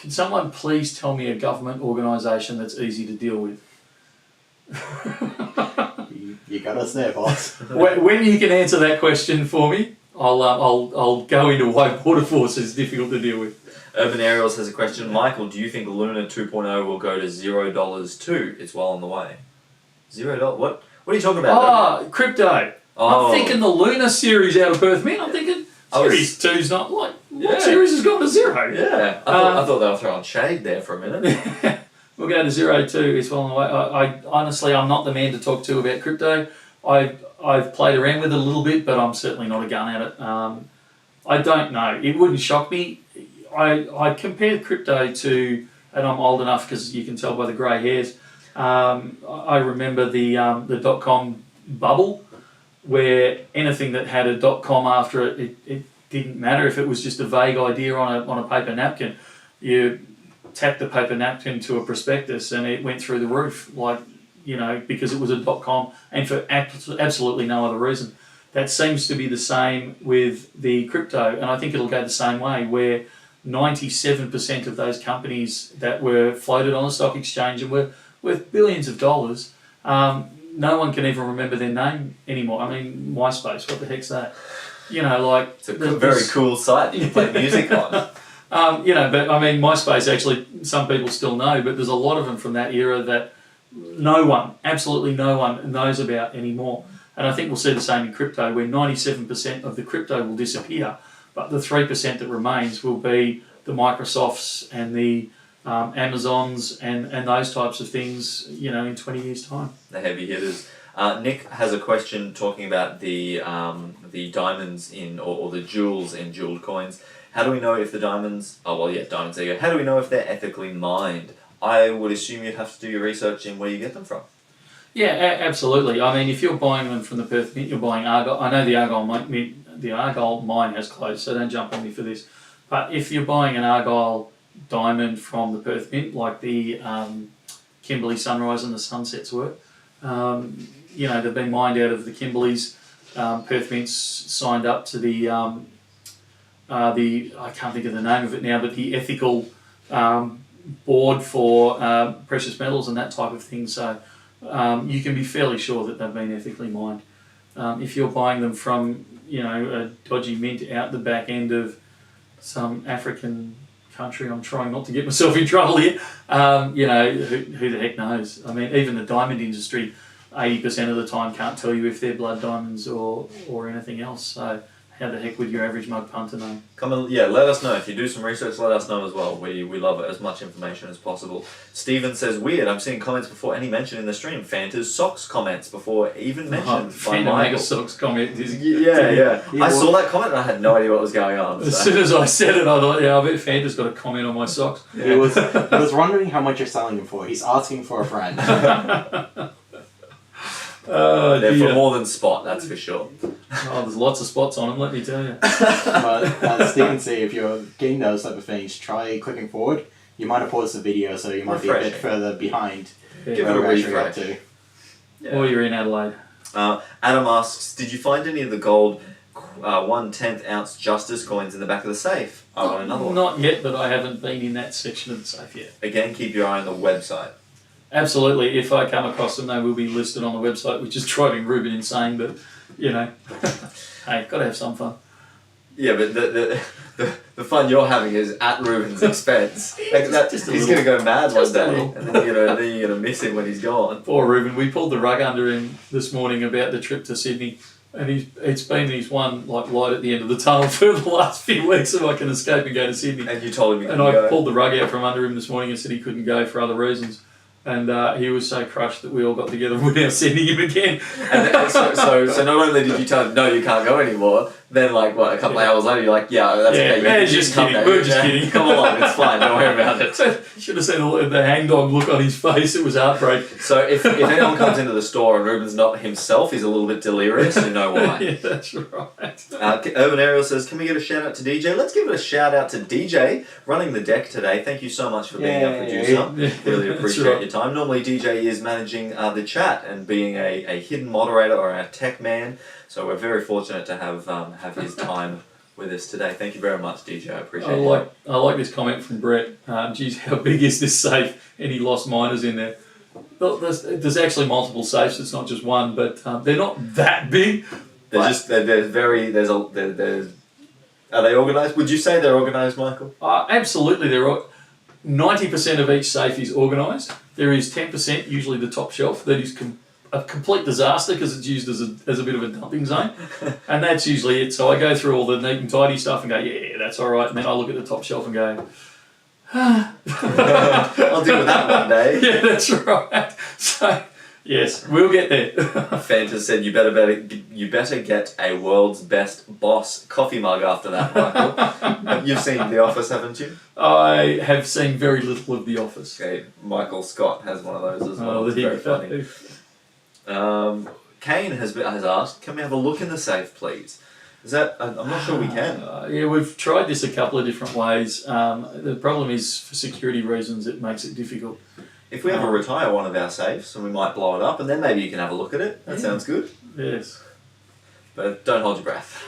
Can someone please tell me a government organisation that's easy to deal with? You got us there, boss. When you can answer that question for me, I'll go into why Border Force is difficult to deal with. Urban Aerials has a question. Michael, do you think Luna 2.0 will go to $0 too? It's well on the way. $0? What are you talking about? Crypto. Oh. I'm thinking the Lunar series out of Perth Mint. I'm thinking Series 2's not like... What series has gone to 0? Yeah. I thought they were throwing shade there for a minute. We'll go to 0 too. It's well on the way. I honestly, I'm not the man to talk to about crypto. I've played around with it a little bit, but I'm certainly not a gun at it. I don't know. It wouldn't shock me. I compare crypto to, and I'm old enough because you can tell by the grey hairs. I remember the .com bubble, where anything that had a .com after it didn't matter if it was just a vague idea on a paper napkin. You tacked the paper napkin to a prospectus and it went through the roof, because it was a .com and for absolutely no other reason. That seems to be the same with the crypto, and I think it'll go the same way, where 97% of those companies that were floated on the stock exchange and were worth billions of dollars, no one can even remember their name anymore. I mean, MySpace, what the heck's that? It's a very cool site that you play music on. But I mean, MySpace actually, some people still know, but there's a lot of them from that era that absolutely no one knows about anymore. And I think we'll see the same in crypto, where 97% of the crypto will disappear, but the 3% that remains will be the Microsofts and the Amazons and those types of things, in 20 years' time. The heavy hitters. Nick has a question talking about the diamonds or the jewels in jeweled coins. How do we know if the diamonds... diamonds, there you go. How do we know if they're ethically mined? I would assume you'd have to do your research in where you get them from. Yeah, absolutely. I mean, if you're buying them from the Perth Mint, you're buying Argyle. I know the Argyle mine has closed, so don't jump on me for this. But if you're buying an Argyle diamond from the Perth Mint, like the Kimberley Sunrise and the Sunsets were, they've been mined out of the Kimberleys. Perth Mint's signed up to the I can't think of the name of it now, but the ethical board for precious metals and that type of thing. So you can be fairly sure that they've been ethically mined. If you're buying them from, a dodgy mint out the back end of some African country, I'm trying not to get myself in trouble here, who the heck knows? I mean, even the diamond industry, 80% of the time can't tell you if they're blood diamonds or anything else. So how the heck would your average mug punter know? Let us know. If you do some research, let us know as well. We love it, as much information as possible. Steven says, weird, I'm seeing comments before any mention in the stream. Fanta's socks comments before even mentioned by Michael. Fanta socks comment. Yeah. I saw that comment and I had no idea what was going on. As soon as I said it, I thought, I bet Fanta's got a comment on my socks. He was wondering how much you're selling him for. He's asking for a friend. They're for more than spot, that's for sure. There's lots of spots on them, let me tell you. But as Stephen said, if you're getting those type of things, try clicking forward. You might have paused the video, so you might be a bit further behind. Give it a refresh. Or you're in Adelaide. Adam asks, did you find any of the gold 1/10 ounce Justice coins in the back of the safe? I want another one. Not yet, but I haven't been in that section of the safe yet. Again, keep your eye on the website. Absolutely. If I come across them, they will be listed on the website, which is driving Ruben insane, but, hey, got to have some fun. Yeah, but the fun you're having is at Ruben's expense. He's going to go mad one day, and then you're going to miss him when he's gone. Poor Ruben. We pulled the rug under him this morning about the trip to Sydney, and it's been his one light at the end of the tunnel for the last few weeks so I can escape and go to Sydney. And you told him he couldn't go. And I pulled the rug out from under him this morning and said he couldn't go for other reasons. And he was so crushed that we all got together and we're now sending him again. And so not only did you tell him, no, you can't go anymore, then a couple of hours later, you're like, yeah, that's okay. We're just kidding. We're just kidding. Come along, it's fine, don't worry about it. So you should have seen the hangdog look on his face. It was heartbreak. So if anyone comes into the store and Ruben's not himself, he's a little bit delirious, you know why. Yeah, that's right. Urban Aerial says, can we get a shout out to DJ? Let's give it a shout out to DJ running the deck today. Thank you so much for being our producer. Really appreciate your time. Normally DJ is managing the chat and being a hidden moderator or a tech man. So we're very fortunate to have his time with us today. Thank you very much, DJ. I appreciate it. I like this comment from Brett. Geez, how big is this safe? Any lost miners in there? Well, there's actually multiple safes. It's not just one, but they're not that big. Are they organised? Would you say they're organised, Michael? Absolutely, they're 90% of each safe is organised. There is 10%, usually the top shelf, that is a complete disaster because it's used as a bit of a dumping zone, and that's usually it. So I go through all the neat and tidy stuff and go, yeah, that's all right, and then I look at the top shelf and go, I'll deal with that one day. Yeah, that's right. So yes, we'll get there. Fanta said you better get a world's best boss coffee mug after that, Michael. You've seen The Office, haven't you? I have seen very little of The Office. Okay, Michael Scott has one of those as well. Oh, It's very funny. Kane has asked, can we have a look in the safe, please? Is that? I'm not sure we can. Yeah, we've tried this a couple of different ways. The problem is, for security reasons, it makes it difficult. If we ever retire one of our safes, and we might blow it up, and then maybe you can have a look at it. That sounds good. Yes. But don't hold your breath.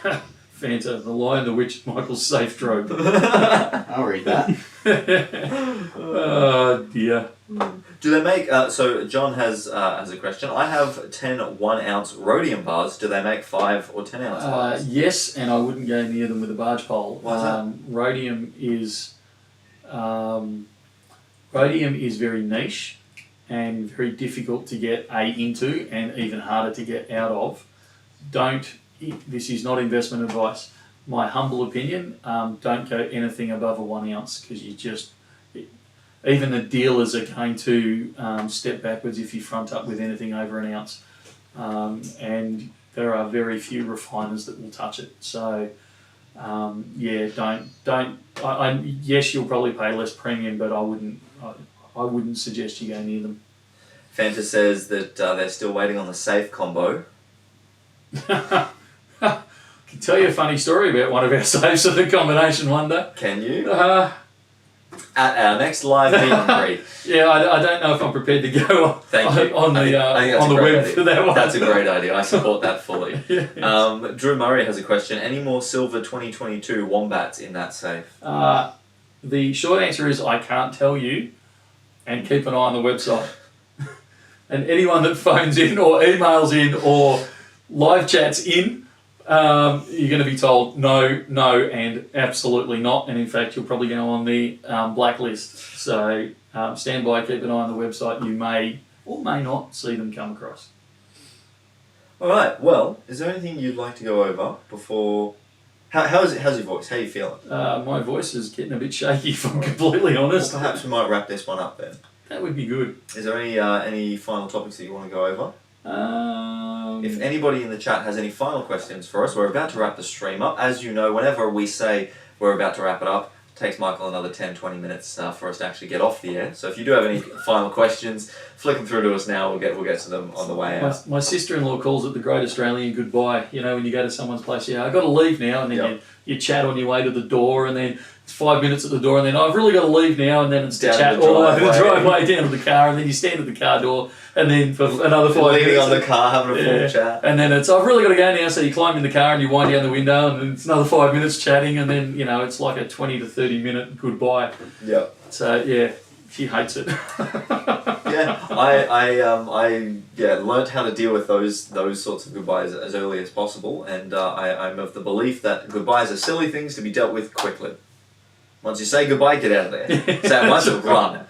Fanta, the Lion, the Witch, Michael's safe trove. I'll read that. Oh dear. Do they make? So John has a question. I have 10 1-ounce rhodium bars. Do they make 5 or 10 ounce bars? Yes, and I wouldn't go near them with a barge pole. Why is that? Rhodium is very niche and very difficult to get into, and even harder to get out of. This is not investment advice. My humble opinion, don't go anything above a 1 ounce, because even the dealers are going to step backwards if you front up with anything over an ounce, and there are very few refiners that will touch it. So yeah, don't. Yes, you'll probably pay less premium, but I wouldn't suggest you go near them. Fanta says that they're still waiting on the safe combo. I can tell you a funny story about one of our safes with a combination one day. Can you? At our next live meet and greet. Yeah, I don't know if I'm prepared to go on the web idea. for that one. That's a great idea. I support that fully. Yes. Drew Murray has a question. Any more silver 2022 wombats in that safe? The short answer is I can't tell you, and keep an eye on the website. And anyone that phones in or emails in or live chats in, you're going to be told no, and absolutely not. And in fact, you'll probably go on the blacklist. So stand by, keep an eye on the website. You may or may not see them come across. All right. Well, is there anything you'd like to go over before? How's your voice? How are you feeling? My voice is getting a bit shaky, if I'm completely honest. Well, perhaps we might wrap this one up then. That would be good. Is there any final topics that you want to go over? If anybody in the chat has any final questions for us, we're about to wrap the stream up. As you know, whenever we say we're about to wrap it up, it takes Michael another 10-20 minutes for us to actually get off the air. So if you do have any final questions, flick them through to us now. We'll get to them on the way out. My sister-in-law calls it the Great Australian Goodbye. You know, when you go to someone's place, I've got to leave now, and then you chat on your way to the door, and then it's 5 minutes at the door, and then I've really got to leave now, and then it's to chat all over the driveway down to the car, and then you stand at the car door, and then for another 5 minutes. Leaning on the car, having a full chat. And then I've really got to go now, so you climb in the car and you wind down the window, and then it's another 5 minutes chatting, and then, it's like a 20 to 30 minute goodbye. Yeah. So, yeah, she hates it. Yeah, I learnt how to deal with those sorts of goodbyes as early as possible, and I'm of the belief that goodbyes are silly things to be dealt with quickly. Once you say goodbye, get out of there. Say it once and run.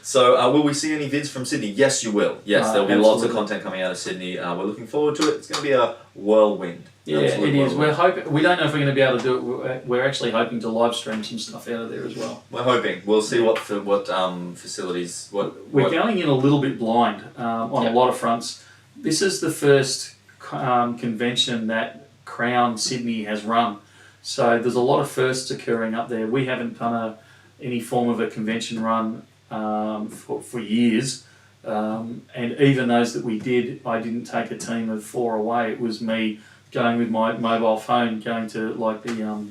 So, will we see any vids from Sydney? Yes, you will. Yes, there'll be lots of content coming out of Sydney. We're looking forward to it. It's going to be a whirlwind. Yeah, it is. We're hoping. We don't know if we're going to be able to do it. We're actually hoping to live stream some stuff out of there as well. We're hoping. We'll see what facilities. We're going in a little bit blind on a lot of fronts. This is the first convention that Crown Sydney has run. So there's a lot of firsts occurring up there. We haven't done any form of a convention run for years, and even those that we did, I didn't take a team of 4 away. It was me going with my mobile phone, going to like the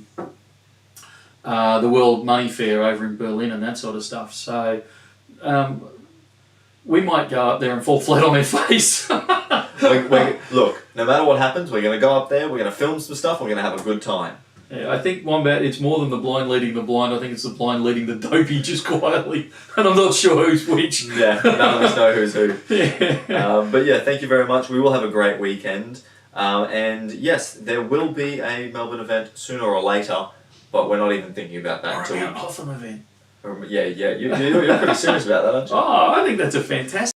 World Money Fair over in Berlin and that sort of stuff. So we might go up there and fall flat on their face. Look, no matter what happens, we're going to go up there, we're going to film some stuff, we're going to have a good time. Yeah, I think Wombat, it's more than the blind leading the blind. I think it's the blind leading the dopey just quietly. And I'm not sure who's which. Yeah, none of us know who's who. Yeah. But yeah, thank you very much. We will have a great weekend. And yes, there will be a Melbourne event sooner or later, but we're not even thinking about that Or until an Otham event. Yeah, you're pretty serious about that, aren't you? Oh, I think that's a fantastic